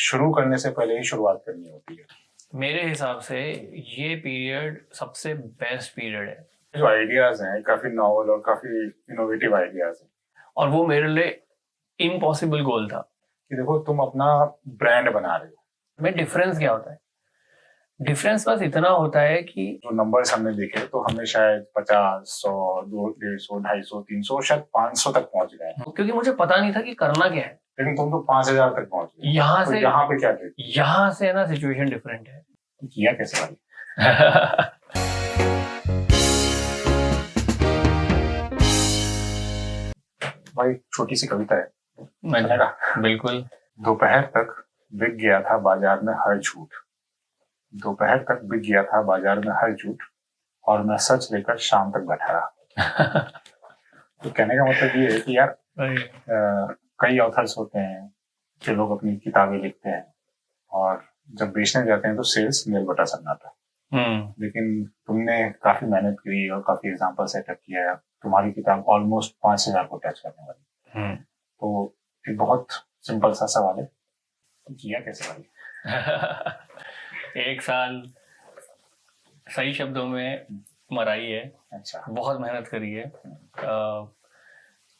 शुरू करने से पहले ही शुरुआत करनी होती है। मेरे हिसाब से ये पीरियड सबसे बेस्ट पीरियड है। जो आइडियाज हैं काफी नॉवल और काफी इनोवेटिव आइडियाज हैं, और वो मेरे लिए इम्पॉसिबल गोल था कि देखो तुम अपना ब्रांड बना रहे हो। में डिफरेंस क्या होता है? डिफरेंस बस इतना होता है कि जो नंबर्स हमने देखे तो हमने शायद 50, 100, 250, 250, 300, शायद 500 तक पहुंच गए हैं। क्योंकि मुझे पता नहीं था कि करना क्या है। लेकिन तुम तो 5000 तक पहुंच गए। यहाँ तो से यहाँ पे क्या किया? यहाँ से ना सिचुएशन डिफरेंट है। किया कैसे भाई? भाई छोटी सी कविता है, चलेगा? बिल्कुल। दोपहर तक बिक गया था बाजार में हर झूठ, दोपहर तक बिक गया था बाजार में हर झूठ, और मैं सच लेकर शाम तक बैठा रहा। तो कहने का मतलब ये है कि यार कई ऑथर्स होते हैं कि लोग अपनी किताबें लिखते हैं और जब बेचने जाते हैं तो सेल्स नील बटा सन्नाटा। लेकिन तुमने काफी मेहनत की और काफी एग्जाम्पल सेटअप किया है। तुम्हारी किताब ऑलमोस्ट 5000 को टच करने वाली। तो एक बहुत सिंपल सा सवाल है, किया कैसे भाई? 1 साल सही शब्दों में मराई है। अच्छा। बहुत मेहनत करी है।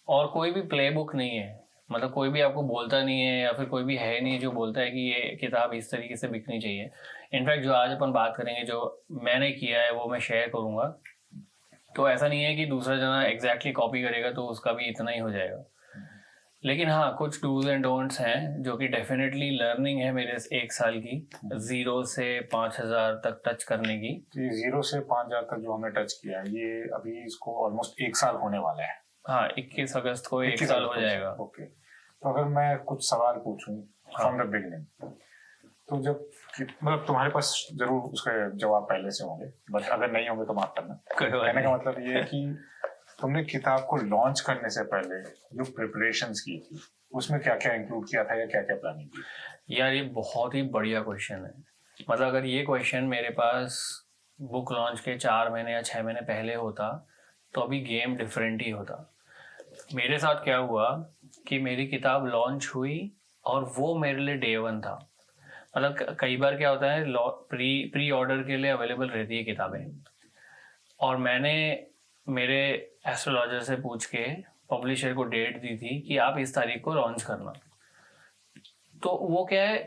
और कोई भी प्ले बुक नहीं है, मतलब कोई भी आपको बोलता नहीं है या फिर कोई भी है नहीं जो बोलता है कि ये किताब इस तरीके से बिकनी चाहिए। इनफैक्ट जो आज अपन बात करेंगे, जो मैंने किया है वो मैं शेयर करूंगा। तो ऐसा नहीं है कि दूसरा जना एग्जैक्टली कॉपी करेगा तो उसका भी इतना ही हो जाएगा। लेकिन हाँ, कुछ डूज एंड डोंट्स हैं जो कि डेफिनेटली लर्निंग है मेरे 1 साल की, 0 से 5000 तक टच करने की। 0 से 5000 तक जो हमने टच किया है, ये अभी इसको ऑलमोस्ट 1 साल होने वाला है। हाँ, 21 अगस्त को 1 साल हो जाएगा। ओके। तो अगर मैं कुछ सवाल पूछूं फ्रॉम द बिगिनिंग, तो जब मतलब तुम्हारे पास जरूर उसके जवाब पहले से होंगे, बट अगर नहीं होंगे तो माफ करना। कहने का मतलब ये है कि तुमने किताब को लॉन्च करने से पहले जो प्रिपरेशंस की थी उसमें क्या क्या इंक्लूड किया था या क्या क्या प्लानिंग की? यार ये बहुत ही बढ़िया क्वेश्चन है। मतलब अगर ये क्वेश्चन मेरे पास बुक लॉन्च के 4 महीने या 6 महीने पहले होता तो अभी गेम डिफरेंट ही होता। मेरे साथ क्या हुआ कि मेरी किताब लॉन्च हुई और वो मेरे लिए डे 1 था। मतलब कई बार क्या होता है, प्री ऑर्डर के लिए अवेलेबल रहती है किताबें, और मैंने मेरे एस्ट्रोलॉजर से पूछ के पब्लिशर को डेट दी थी कि आप इस तारीख को लॉन्च करना। तो वो क्या है,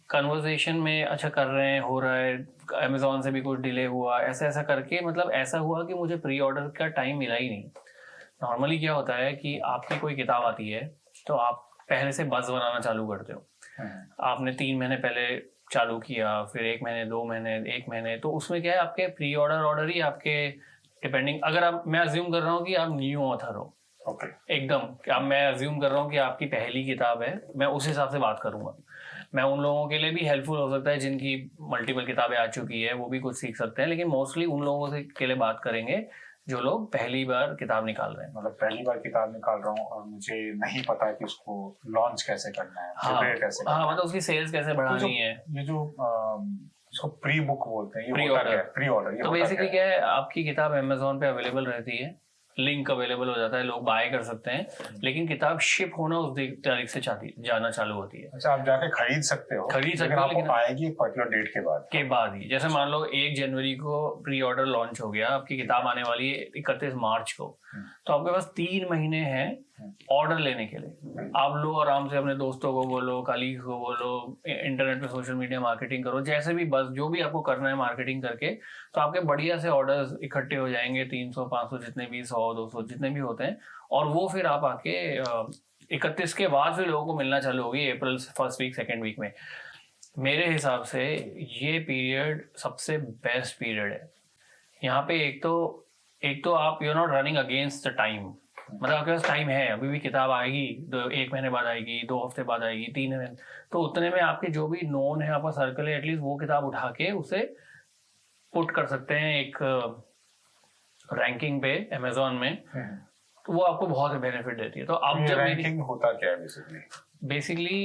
कन्वर्सेशन में अच्छा कर रहे हैं, हो रहा है, अमेजोन से भी कुछ डिले हुआ, ऐसा ऐसा करके मतलब ऐसा हुआ कि मुझे प्री ऑर्डर का टाइम मिला ही नहीं। नॉर्मली क्या होता है कि आपकी कोई किताब आती है तो आप पहले से बज़ बनाना चालू करते हो। आपने 3 महीने पहले चालू किया, फिर 1 महीने, 2 महीने, 1 महीने, तो उसमें क्या है, आपके प्री ऑर्डर ही आपके डिपेंडिंग, अगर आप, मैं अज्यूम कर रहा हूँ कि आप न्यू ऑथर हो, एकदम, अब मैं अज्यूम कर रहा हूँ कि आपकी पहली किताब है, मैं उस हिसाब से बात करूंगा। मैं उन लोगों के लिए भी हेल्पफुल हो सकता है जिनकी मल्टीपल किताबें आ चुकी है, वो भी कुछ सीख सकते हैं, लेकिन मोस्टली उन लोगों से के लिए बात करेंगे जो लोग पहली बार किताब निकाल रहे हैं। मतलब पहली बार किताब निकाल रहा हूँ और मुझे नहीं पता कि उसको लॉन्च कैसे करना है, कैसे करना है, मतलब उसकी सेल्स कैसे बढ़ानी है। ये जो इसको प्री बुक बोलते हैं, ये प्री ऑर्डर, तो बेसिकली क्या है, आपकी किताब अमेजोन पे अवेलेबल रहती है, लिंक अवेलेबल हो जाता है, लोग बाय कर सकते हैं, लेकिन किताब शिप होना उस तारीख से जाना चालू होती है। अच्छा, आप जाके खरीद सकते हो, लेकिन आएगी एक पर्टिकुलर डेट के बाद ही। जैसे मान लो 1 जनवरी को प्री ऑर्डर लॉन्च हो गया, आपकी किताब आने वाली है 31 मार्च को, तो आपके पास 3 महीने हैं ऑर्डर लेने के लिए। आप लो आराम से, अपने दोस्तों को बोलो, कलीग को बोलो, इंटरनेट पे सोशल मीडिया मार्केटिंग करो, जैसे भी, बस जो भी आपको करना है मार्केटिंग करके, तो आपके बढ़िया से ऑर्डर्स इकट्ठे हो जाएंगे, 300, 500, जितने भी, 100, 200 जितने भी होते हैं, और वो फिर आप आके 31 के बाद फिर लोगों को मिलना चालू होगी, April first week, second week में। मेरे हिसाब से ये पीरियड सबसे बेस्ट पीरियड है। यहाँ पे एक तो आप you are not running against the time, मतलब आपके पास टाइम है, अभी भी किताब आएगी, 1 महीने बाद आएगी, 2 हफ्ते बाद आएगी, 3 महीने, तो उतने में आपके जो भी नोन है, आपका सर्कल है, एटलीस्ट वो किताब उठा के उसे पुट कर सकते हैं एक रैंकिंग पे अमेजोन में, तो वो आपको बहुत बेनिफिट देती है। तो अब जब रैंकिंग होता क्या है बेसिकली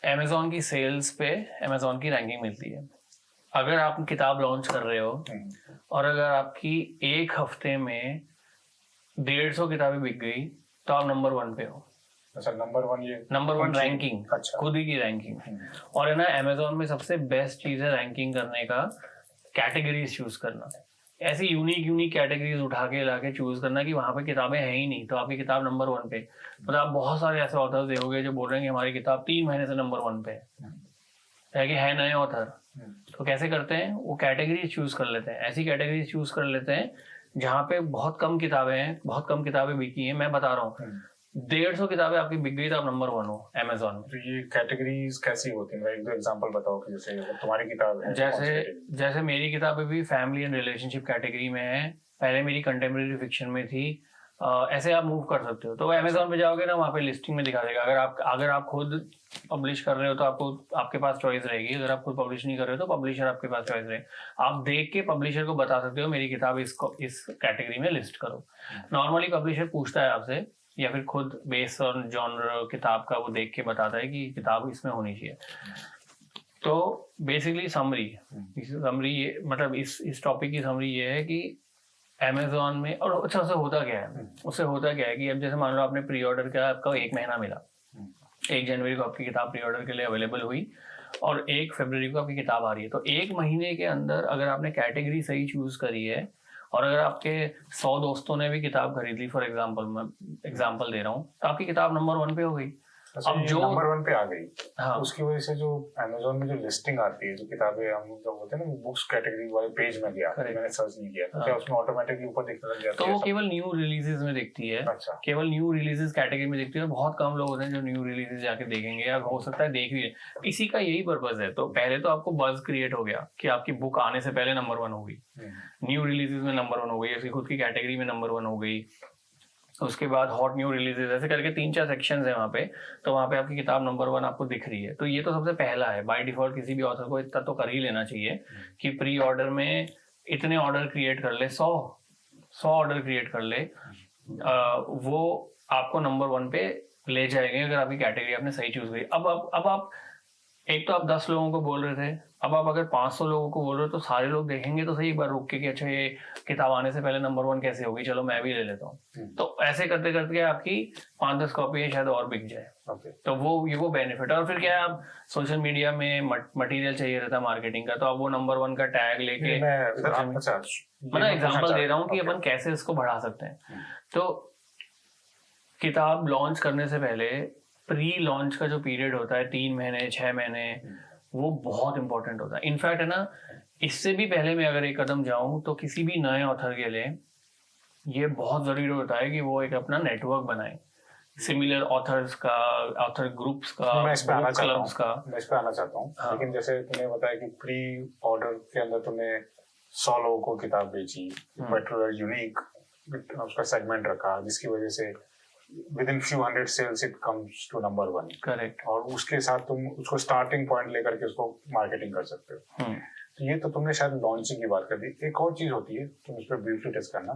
अमेजोन की सेल्स पे अमेजोन की रैंकिंग मिलती है। अगर आप किताब लॉन्च कर रहे हो और अगर आपकी 1 हफ्ते में 150 किताबें बिक गई तो आप नंबर 1 पे हो। अच्छा, नंबर 1 ये नंबर 1 उनकी- रैंकिंग, अच्छा। खुद ही की रैंकिंग। और है ना अमेजोन में सबसे बेस्ट चीज है रैंकिंग करने का कैटेगरीज चूज करना। ऐसी यूनिक कैटेगरीज उठा के लाके चूज करना कि वहां पे किताबें हैं ही नहीं तो आपकी किताब नंबर 1 पे। मतलब आप बहुत सारे ऐसे ऑथर्स देखोगे जो बोल रहे हैं कि हमारी किताब 3 महीने से नंबर 1 पे है कि है नए ऑथर। तो कैसे करते हैं, वो कैटेगरीज चूज कर लेते हैं, ऐसी कैटेगरीज चूज कर लेते हैं जहाँ पे बहुत कम किताबें हैं, बहुत कम किताबें बिकी हैं। मैं बता रहा हूँ 150 किताबें आपकी बिक गई तो आप नंबर 1 हो अमेजोन में। तो ये कैटेगरीज कैसी होती है, एक दो एग्जांपल बताओ कि जैसे अगर तुम्हारी किताब है जैसे मेरी किताब भी फैमिली एंड रिलेशनशिप कैटेगरी में है, पहले मेरी कंटेम्प्रेरी फिक्शन में थी। ऐसे आप मूव कर सकते हो। तो अमेजोन पे जाओगे ना, वहाँ पे लिस्टिंग में दिखा देगा। अगर आप खुद पब्लिश कर रहे हो तो आपके पास चॉइस रहेगी। अगर आप खुद पब्लिश नहीं कर रहे हो तो पब्लिशर आपके पास चॉइस रहेगी। आप देख के पब्लिशर को बता सकते हो मेरी किताब इस कैटेगरी में लिस्ट करो। नॉर्मली पब्लिशर पूछता है आपसे, या फिर खुद बेस्ड ऑन जॉनर किताब का वो देख के बताता है कि किताब इसमें होनी चाहिए। तो बेसिकली समरी ये मतलब इस टॉपिक की समरी ये है कि अमेजोन में, और अच्छा उससे होता क्या है कि अब जैसे मान लो आपने प्री ऑर्डर किया, आपका 1 महीना मिला। 1 जनवरी को आपकी किताब प्री ऑर्डर के लिए अवेलेबल हुई और 1 फरवरी को आपकी किताब आ रही है। तो 1 महीने के अंदर अगर आपने कैटेगरी सही चूज करी है और अगर आपके 100 दोस्तों ने भी किताब खरीद ली, फॉर एग्जाम्पल मैं एग्जाम्पल दे रहा हूँ, तो आपकी किताब नंबर 1 पे हो गई। अब जो नंबर 1 पे आ गई, हाँ, उसकी वजह से जो अमेजोन में जो लिस्टिंग आती है, जो किताबें हम लोग होते हैं ना, बुक्स कैटेगरी वाले पेज में गया, मैंने सर्च नहीं किया, तो क्या उसमें ऑटोमेटिकली ऊपर दिखने लग जाता है? तो वो केवल न्यू रिलीजेस में दिखती है। अच्छा, केवल न्यू रिलीजेस कैटेगरी में दिखती है। बहुत कम लोग होते हैं जो न्यू रिलीजेस जाके देखेंगे, या हो सकता है देख भी। इसी का यही पर्पस है। तो पहले तो आपको बज क्रिएट हो गया कि आपकी बुक आने से पहले नंबर 1 हो गई, न्यू रिलीजेस में नंबर 1 हो गई, उसकी खुद की कैटेगरी में नंबर 1 हो गई। उसके बाद हॉट न्यू रिलीजेस, ऐसे करके 3-4 सेक्शंस है वहाँ पे। तो वहाँ पे आपकी किताब नंबर 1 आपको दिख रही है। तो ये तो सबसे पहला है। बाय डिफॉल्ट किसी भी ऑथर को इतना तो कर ही लेना चाहिए कि प्री ऑर्डर में इतने ऑर्डर क्रिएट कर ले, 100 ऑर्डर क्रिएट कर ले। वो आपको नंबर 1 पे ले जाएंगे अगर आपकी कैटेगरी आपने सही चूज करी। अब आप एक तो आप 10 लोगों को बोल रहे थे, अब आप अगर 500 लोगों को बोल रहे हो तो सारे लोग देखेंगे तो सही एक बार रुक के कि अच्छा ये किताब आने से पहले नंबर 1 कैसे होगी, चलो मैं भी ले लेता हूँ। तो ऐसे करते करते आपकी 5-10 कॉपी शायद और बिक जाए। तो वो बेनिफिट है। और फिर क्या है, आप सोशल मीडिया में मटेरियल चाहिए रहता है मार्केटिंग का, तो आप वो नंबर 1 का टैग लेके, मतलब एग्जाम्पल दे रहा हूँ कि अपन कैसे इसको बढ़ा सकते हैं। तो किताब लॉन्च करने से पहले प्री लॉन्च का जो पीरियड होता है 3 महीने 6 महीने, वो बहुत इंपॉर्टेंट होता है। इनफैक्ट है ना, इससे भी पहले मैं अगर एक कदम जाऊं तो किसी भी नए ऑथर के लिए ये बहुत जरूरी होता है कि वो एक अपना नेटवर्क बनाए, सिमिलर ऑथर्स का, ऑथर ग्रुप्स का, क्लब्स का। मैं इस पे आना चाहता हूँ। हाँ। लेकिन जैसे तुमने बताया कि प्री ऑर्डर के अंदर तुमने 100 लोगों को किताब बेची, पर्टिकुलर यूनिक उसका सेगमेंट रखा, जिसकी वजह से within few hundred sales it comes to number 1। Correct. और उसके साथ तुम उसको स्टार्टिंग पॉइंट लेकर के उसको मार्केटिंग कर सकते हो। तो ये तो तुमने शायद लॉन्चिंग की बात कर दी। एक और चीज होती है, तुम उस पर ब्रीफली टच करना।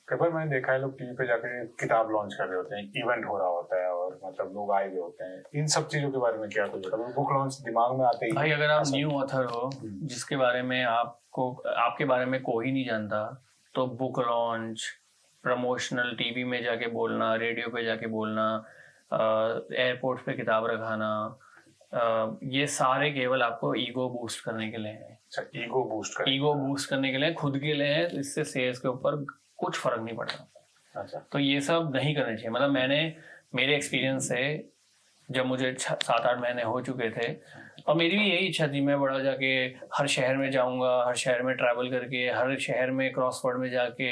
कई बार मैंने देखा है लोग टीवी पे जाकर किताब लॉन्च कर रहे होते हैं, इवेंट हो रहा होता है और मतलब लोग आए हुए होते हैं। इन सब चीजों के बारे में क्या कुछ बताओ? बुक लॉन्च दिमाग में आते ही भाई, अगर आप न्यू ऑथर हो जिसके बारे में आपके बारे में कोई नहीं जानता, तो बुक लॉन्च, प्रमोशनल, टीवी में जाके बोलना, रेडियो पे जाके बोलना, एयरपोर्ट पे किताब रखाना, ये सारे केवल आपको ईगो बूस्ट करने के लिए हैं। अच्छा, ईगो बूस्ट करने के लिए, खुद के लिए है। इससे सेल्स के ऊपर कुछ फर्क नहीं पड़ता। अच्छा, तो ये सब नहीं करना चाहिए। मतलब मेरे एक्सपीरियंस से, जब मुझे 7-8 महीने हो चुके थे और मेरी भी यही इच्छा थी, मैं बड़ा जाके हर शहर में जाऊंगा, हर शहर में ट्रैवल करके, हर शहर में क्रॉसवर्ड में जाके,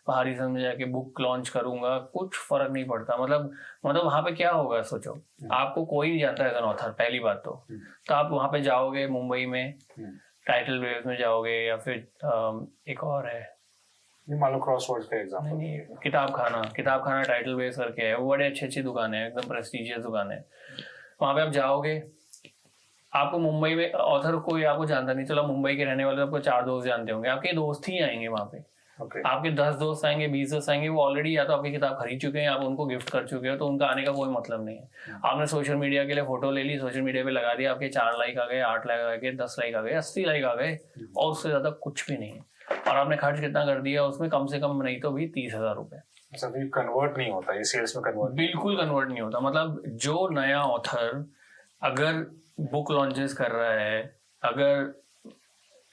पहाड़ी सन में जाके बुक लॉन्च करूंगा। कुछ फर्क नहीं पड़ता। मतलब वहां पे क्या होगा, सोचो, आपको कोई नहीं जानता एज एन ऑथर, पहली बात तो आप वहां पे जाओगे, मुंबई में टाइटल वेव्स में जाओगे, या फिर एक और है, मान लो क्रॉसवर्ड्स का एग्जांपल, किताब खाना टाइटल वेव्स करके है, वो बड़े अच्छी दुकान है, एकदम प्रेस्टिजियस दुकान है। वहां पे आप जाओगे, आपको मुंबई में ऑथर कोई आपको जानता नहीं, चलो मुंबई के रहने वाले आपको 4 दोस्त जानते होंगे, आपके दोस्त ही आएंगे वहां पे। आपके 10 दोस्त आएंगे, 20 दोस्त आएंगे, वो ऑलरेडी या तो आपकी किताब खरीद चुके हैं, आप उनको गिफ्ट कर चुके हो, तो उनका आने का कोई मतलब नहीं है। आपने सोशल मीडिया के लिए फोटो ले ली, सोशल मीडिया पे लगा दिया, आपके 4 लाइक आ गए, 8 लाइक आ गए, 10 लाइक आ गए, 80 लाइक आ गए, और उससे ज्यादा कुछ भी नहीं है। और आपने खर्च कितना कर दिया उसमें? कम से कम नहीं तो भी 30,000 रुपए। अच्छा, तो ये कन्वर्ट नहीं होता, ये सेल्स में कन्वर्ट बिल्कुल कन्वर्ट नहीं होता। मतलब जो नया ऑथर अगर बुक लॉन्चेस कर रहा है, अगर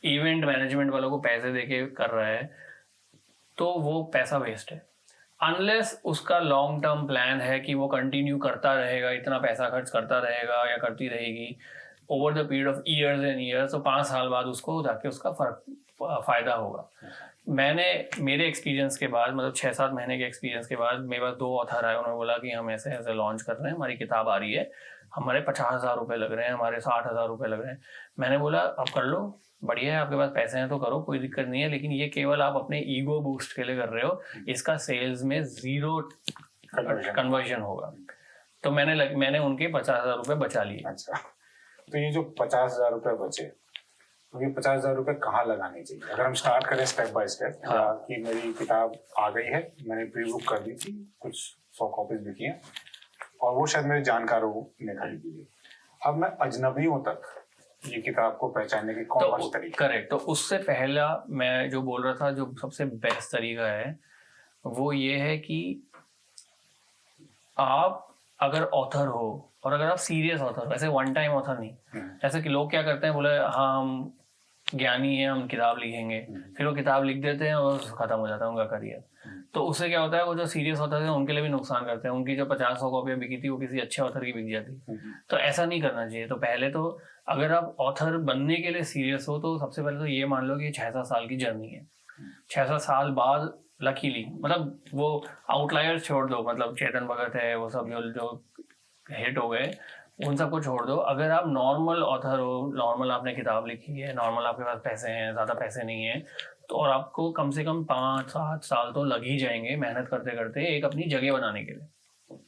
इवेंट मैनेजमेंट वालों को पैसे देके कर रहा है, तो वो पैसा वेस्ट है। अनलेस उसका लॉन्ग टर्म प्लान है कि वो कंटिन्यू करता रहेगा, इतना पैसा खर्च करता रहेगा या करती रहेगी over the period of years and years, तो 5 साल बाद उसको जाके उसका फायदा होगा। मैंने मेरे एक्सपीरियंस के बाद, मतलब 6-7 महीने के एक्सपीरियंस के बाद, मेरे पास 2 ऑथर आए, उन्होंने बोला कि हम ऐसे ऐसे लॉन्च कर रहे हैं, हमारी किताब आ रही है, हमारे 50,000 रुपये लग रहे हैं, हमारे 60,000 रुपये लग रहे हैं। मैंने बोला आप कर लो, बढ़िया है, आपके पास पैसे हैं तो करो, कोई दिक्कत नहीं है, लेकिन ये केवल आप अपने ईगो बूस्ट के लिए कर रहे हो, इसका सेल्स में 0 कन्वर्जन होगा। तो मैंने उनके 50,000 रुपये बचा लिए। अच्छा, तो ये जो 50,000 रुपये बचे, तो ये 50,000 रुपये कहाँ लगाने चाहिए? अगर हम स्टार्ट करें स्टेप बाय स्टेप, कि मेरी किताब आ गई है, मैंने प्री बुक कर दी थी, कुछ 100 कॉपीज बिकी हैं और वो शायद मेरे जानकारों ने खरीदी है, अब मैं अजनबियों तक ये किताब को पहचानने के कौन से तरीके? करेक्ट। तो उससे पहला मैं जो बोल रहा था, जो सबसे बेस्ट तरीका है वो ये है कि आप अगर ऑथर हो और अगर आप सीरियस ऑथर हो, ऐसे वन टाइम ऑथर नहीं, जैसे कि लोग क्या करते हैं, बोले हाँ हम ज्ञानी हैं, हम किताब लिखेंगे, फिर वो किताब लिख देते हैं और खत्म हो जाता है उनका करियर। तो उससे क्या होता है, वो जो सीरियस ऑथर है उनके लिए भी नुकसान करते हैं। उनकी जो 50-100 कॉपियां बिकी थी वो किसी अच्छे ऑथर की बिक जाती। तो ऐसा नहीं करना चाहिए। तो पहले तो अगर आप ऑथर बनने के लिए सीरियस हो, तो सबसे पहले तो ये मान लो कि 6-7 साल की जर्नी है। 6-7 साल बाद लकीली, मतलब वो आउटलायर्स छोड़ दो, मतलब चेतन भगत है, वो सब जो हिट हो गए, उन सबको छोड़ दो। अगर आप नॉर्मल ऑथर हो, नॉर्मल आपने किताब लिखी है, नॉर्मल आपके पास पैसे हैं, ज़्यादा पैसे नहीं है, तो और आपको कम से कम 5-7 साल तो लग ही जाएंगे मेहनत करते करते एक अपनी जगह बनाने के लिए।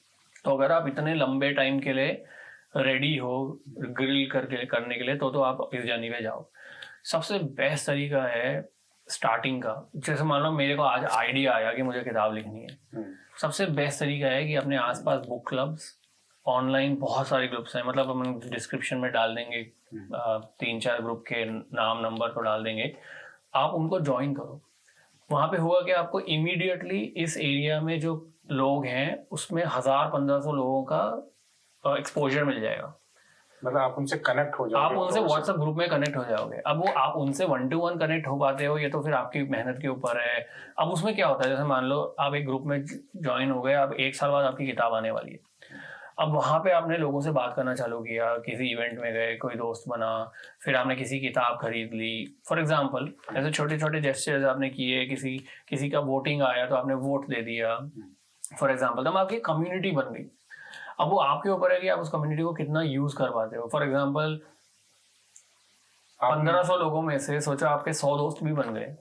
तो अगर आप इतने लंबे टाइम के लिए रेडी हो ग्रिल करके करने के लिए, तो आप इस जर्नी पे जाओ। सबसे बेस्ट तरीका है स्टार्टिंग का। जैसे मान लो मेरे को आज आइडिया आया कि मुझे किताब लिखनी है, सबसे बेस्ट तरीका है कि अपने आसपास बुक क्लब्स, ऑनलाइन बहुत सारे ग्रुप्स हैं, मतलब हम डिस्क्रिप्शन में डाल देंगे 3-4 ग्रुप के नाम नंबर तो डाल देंगे, आप उनको ज्वाइन करो। वहाँ पे होगा कि आपको इमीडिएटली इस एरिया में जो लोग हैं उसमें 1000-1500 लोगों का एक्सपोजर मिल जाएगा। मतलब आप उनसे कनेक्ट हो जाओगे, आप उनसे व्हाट्सएप ग्रुप में कनेक्ट हो जाओगे। अब वो आप उनसे 1-to-1 कनेक्ट हो पाते हो, ये तो फिर आपकी मेहनत के ऊपर है। अब उसमें क्या होता है, जैसे मान लो आप एक ग्रुप में ज्वाइन हो गए, अब 1 साल बाद आपकी किताब आने वाली है। अब वहाँ पे आपने लोगों से बात करना चालू किया, किसी इवेंट में गए, कोई दोस्त बना, फिर आपने किसी किताब खरीद ली। फॉर एग्जांपल ऐसे छोटे छोटे जेस्चर्स आपने किए, किसी का वोटिंग आया तो आपने वोट दे दिया फॉर एग्जांपल, तो आपकी कम्युनिटी बन गई। अब वो आपके ऊपर है कि आप उस कम्युनिटी को कितना यूज कर पाते हो। फॉर एग्जांपल 1500 लोगों में से सोचो आपके 100 दोस्त भी बन गए,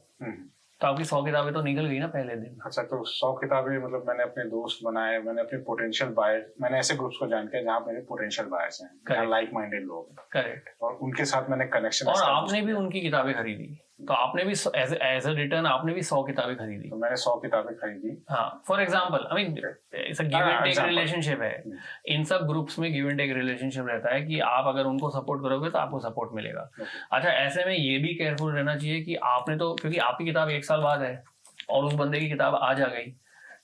तो आपकी 100 किताबें तो निकल गई ना पहले दिन। अच्छा, तो 100 किताबें, मतलब मैंने अपने दोस्त बनाए, मैंने अपने पोटेंशियल बायर्स, मैंने ऐसे ग्रुप्स को जान के जहाँ मेरे पोटेंशियल बायर्स हैं, जहाँ लाइक माइंडेड लोग। करेक्ट। और उनके साथ मैंने कनेक्शन, और आपने भी उनकी किताबें खरीदी, तो आपने भी एज अ रिटर्न आपने भी 100 किताबें खरीदी। तो मैंने 100 किताबें खरीदी। हाँ, for example I mean it's a give and take relationship है। इन सब ग्रुप्स में गिव एंड टेक रिलेशनशिप रहता है कि आप अगर उनको सपोर्ट करोगे तो आपको सपोर्ट मिलेगा। अच्छा, ऐसे में ये भी केयरफुल रहना चाहिए कि आपने तो, क्योंकि आपकी किताब 1 साल बाद है और उस बंदे की किताब आज आ गई,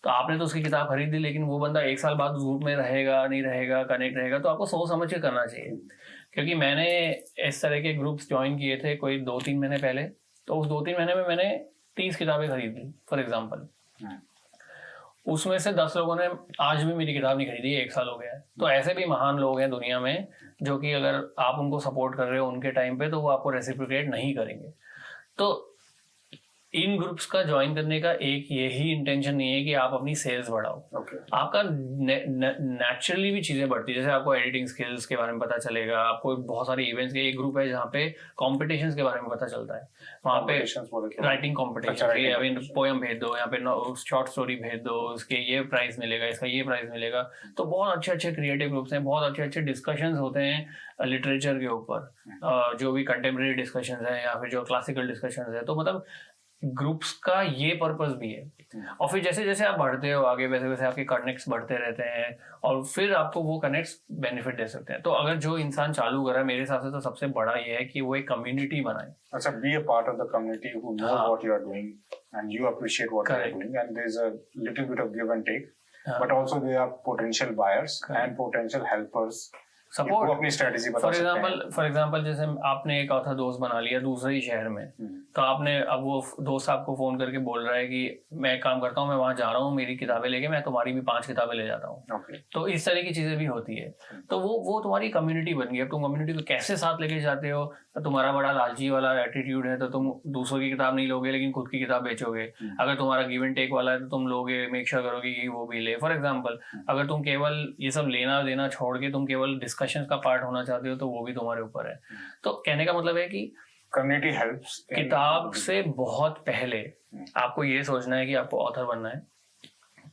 तो आपने तो उसकी किताब खरीद ली, लेकिन वो बंदा 1 साल बाद उस ग्रुप में रहेगा नहीं रहेगा, कनेक्ट रहेगा, तो आपको सोच समझ के करना चाहिए। क्योंकि मैंने इस तरह के ग्रुप्स ज्वाइन किए थे कोई 2-3 महीने पहले, तो उस 2-3 महीने में मैंने 30 किताबें खरीद ली फॉर एग्जाम्पल। उसमें से 10 लोगों ने आज भी मेरी किताब नहीं खरीदी, 1 साल हो गया है। तो ऐसे भी महान लोग हैं दुनिया में जो कि अगर आप उनको सपोर्ट कर रहे हो उनके टाइम पे, तो वो आपको रेसिप्रोकेट नहीं करेंगे। तो इन ग्रुप्स का ज्वाइन करने का एक यही इंटेंशन नहीं है कि आप अपनी सेल्स बढ़ाओ। आपका नेचुरली भी चीजें बढ़ती है, जैसे आपको एडिटिंग स्किल्स के बारे में पता चलेगा, आपको बहुत सारे इवेंट्स के एक ग्रुप है जहाँ पे कॉम्पिटिशन्स के बारे में पता चलता है। वहाँ पे राइटिंग कॉम्पिटिशन, पोएम भेज दो, यहाँ पे शॉर्ट स्टोरी भेज दो, इसके ये प्राइज मिलेगा, इसका ये प्राइज मिलेगा। तो बहुत अच्छे अच्छे क्रिएटिव ग्रुप्स हैं, बहुत अच्छे अच्छे डिस्कशंस होते हैं लिटरेचर के ऊपर, जो भी कंटेम्प्रेरी डिस्कशंस हैं या फिर जो क्लासिकल डिस्कशंस है। तो मतलब ग्रुप्स का ये पर्पस भी है। और फिर जैसे जैसे आप बढ़ते हो आगे वैसे वैसे आपके कनेक्ट्स बढ़ते रहते हैं और फिर आपको वो कनेक्ट्स बेनिफिट दे सकते हैं। तो अगर जो इंसान चालू कर रहा है, मेरे हिसाब से तो सबसे बड़ा ये है कि वो एक कम्युनिटी बनाए। अच्छा, be a part of the community who knows what you are doing and you appreciate what you are doing, and there's a little bit of give and take, but also there are potential buyers and potential helpers support, वो अपनी strategy बता सकते हैं। For example जैसे आपने एक और दोस्त बना लिया दूसरे ही शहर में, तो आपने अब वो दोस्त आपको फोन करके बोल रहा है कि मैं एक काम करता हूँ, मैं वहां जा रहा हूँ, मेरी किताबें लेके मैं तुम्हारी भी 5 किताबें ले जाता हूँ। तो इस तरह की चीजें भी होती है। तो वो तुम्हारी कम्युनिटी बन गई। अब तुम कम्युनिटी को कैसे साथ लेके जाते हो? तो तुम्हारा बड़ा लालची वाला एटीट्यूड है तो तुम दूसरों की किताब नहीं लोगे लेकिन खुद की किताब बेचोगे। अगर तुम्हारा गिव एंड टेक वाला है तो तुम लोगे, मेक श्योर करोगे कि वो भी ले। फॉर एग्जाम्पल अगर तुम केवल ये सब लेना देना छोड़ के तुम केवल डिस्कशन का पार्ट होना चाहते हो तो वो भी तुम्हारे ऊपर है। तो कहने का मतलब है कि कम्युनिटी हेल्प्स। किताब से बहुत पहले आपको ये सोचना है कि आपको ऑथर बनना है,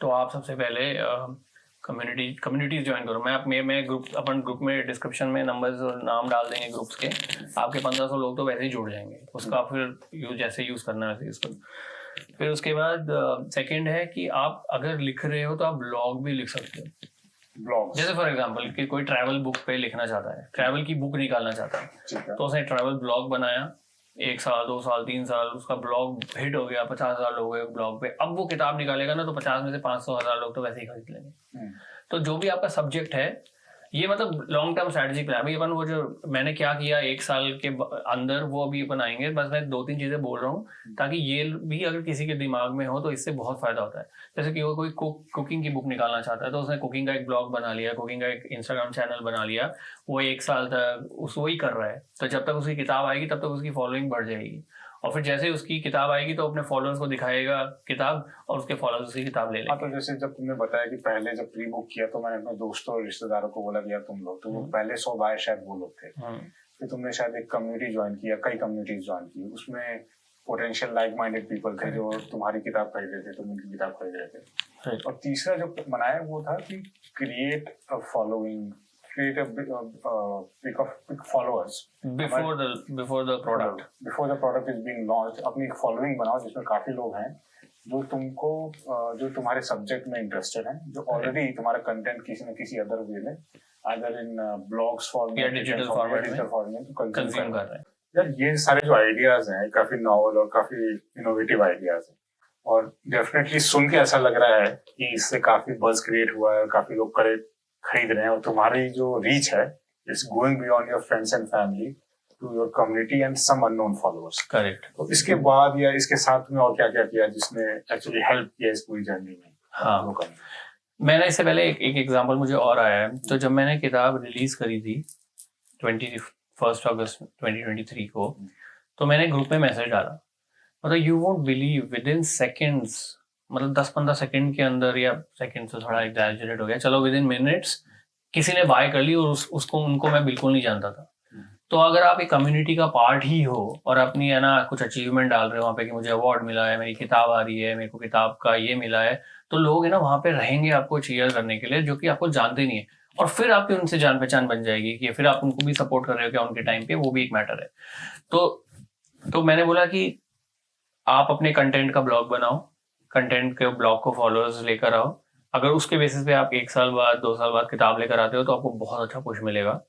तो आप सबसे पहले कम्युनिटीज ज्वाइन करो। मैं अपन ग्रुप में डिस्क्रिप्शन में नंबर्स और नाम डाल देंगे ग्रुप्स के। आपके 1500 लोग तो वैसे ही जुड़ जाएंगे, उसका फिर जैसे यूज करना है वैसे यूज करो। फिर उसके बाद सेकंड है कि आप अगर लिख रहे हो तो आप ब्लॉग भी लिख सकते हो। ब्लॉग जैसे फॉर एग्जांपल कि कोई ट्रैवल बुक पे लिखना चाहता है, ट्रैवल की बुक निकालना चाहता है, तो उसने ट्रैवल ब्लॉग बनाया 1 साल 2 साल 3 साल, उसका ब्लॉग हिट हो गया, 50,000 लोग गए ब्लॉग पे। अब वो किताब निकालेगा ना तो 50 में से 500,000 लोग तो वैसे ही खरीद लेंगे। तो जो भी आपका सब्जेक्ट है, ये मतलब लॉन्ग टर्म स्ट्रेटजी प्लान। अभी अपन वो जो मैंने क्या किया 1 साल के अंदर वो अभी अपन आएंगे। बस मैं 2-3 चीजें बोल रहा हूँ ताकि ये भी अगर किसी के दिमाग में हो तो इससे बहुत फायदा होता है। जैसे कि वो कोई कुकिंग की बुक निकालना चाहता है तो उसने कुकिंग का एक ब्लॉग बना लिया, कुकिंग का एक इंस्टाग्राम चैनल बना लिया, वो 1 साल तक वही कर रहा है। तो जब तक उसकी किताब आएगी तब तक उसकी फॉलोइंग बढ़ जाएगी, और फिर जैसे उसकी किताब आएगी तो अपने फॉलोअर्स को दिखाएगा किताब और उसके फॉलोअर्स उसकी किताब ले लेंगे। तो जैसे जब तुमने बताया कि पहले जब प्री बुक किया तो मैंने अपने दोस्तों और रिश्तेदारों को बोला कि यार तुम लोग, तो वो पहले 100 बाय शायद वो लोग थे। फिर तुमने शायद एक कम्युनिटी ज्वाइन किया, कई कम्युनिटीज ज्वाइन की, उसमें पोटेंशियल लाइक माइंडेड पीपल थे जो तुम्हारी किताब खरीद रहे थे, तुम उनकी किताब खरीद रहे थे। और तीसरा जो बनाया वो था कि create a following, create a big followers before the product is being launched। अपनी एक फॉलोइंग बनाओ जिसमें काफी लोग हैं जो तुमको जो तुम्हारे सब्जेक्ट में इंटरेस्टेड हैं, जो ऑलरेडी तुम्हारा कंटेंट किसी न किसी अदर वे में अदर इन ब्लॉग्स फॉर्म या डिजिटल फॉर्मेट में कंज्यूम कर रहे हैं। यार ये सारे जो आइडियाज हैं काफी नॉवल और काफी इनोवेटिव आइडियाज हैं, और डेफिनेटली सुन के ऐसा लग रहा है कि इससे काफी बज़ क्रिएट हुआ है, काफी लोग खरीद रहे हैं, और तुम्हारी जो रीच है it's going beyond your friends and family to your community and some unknown followers. Correct. तो इसके बाद या इसके साथ में और क्या क्या किया जिसने एक्चुअली हेल्प किया इस पूरी जर्नी में? हाँ, मैंने इससे पहले एक एग्जांपल मुझे और आया है। तो जब मैंने किताब रिलीज करी थी 21 अगस्त 2023 को, तो मैंने ग्रुप में मैसेज डाला, मतलब you won't believe with in seconds, मतलब 10-15 सेकंड के अंदर, या सेकंड से थोड़ा एग्जैजरेट हो गया, चलो विद इन मिनट्स किसी ने बाय कर ली, और उसको उनको मैं बिल्कुल नहीं जानता था। तो अगर आप एक कम्युनिटी का पार्ट ही हो और अपनी है ना कुछ अचीवमेंट डाल रहे हो वहाँ पे कि मुझे अवार्ड मिला है, मेरी किताब आ रही है, मेरे को किताब का ये मिला है, तो लोग है ना वहाँ पे रहेंगे आपको चीयर करने के लिए, जो कि आपको जानते नहीं है, और फिर आपकी उनसे जान पहचान बन जाएगी कि फिर आप उनको भी सपोर्ट कर रहे हो क्या उनके टाइम पे, वो भी एक मैटर है। तो मैंने बोला कि आप अपने कंटेंट का ब्लॉग बनाओ, कंटेंट के ब्लॉग को फॉलोअर्स लेकर आओ। अगर उसके बेसिस पे आप 1 साल बाद 2 साल बाद किताब लेकर आते हो तो आपको बहुत अच्छा पुश मिलेगा।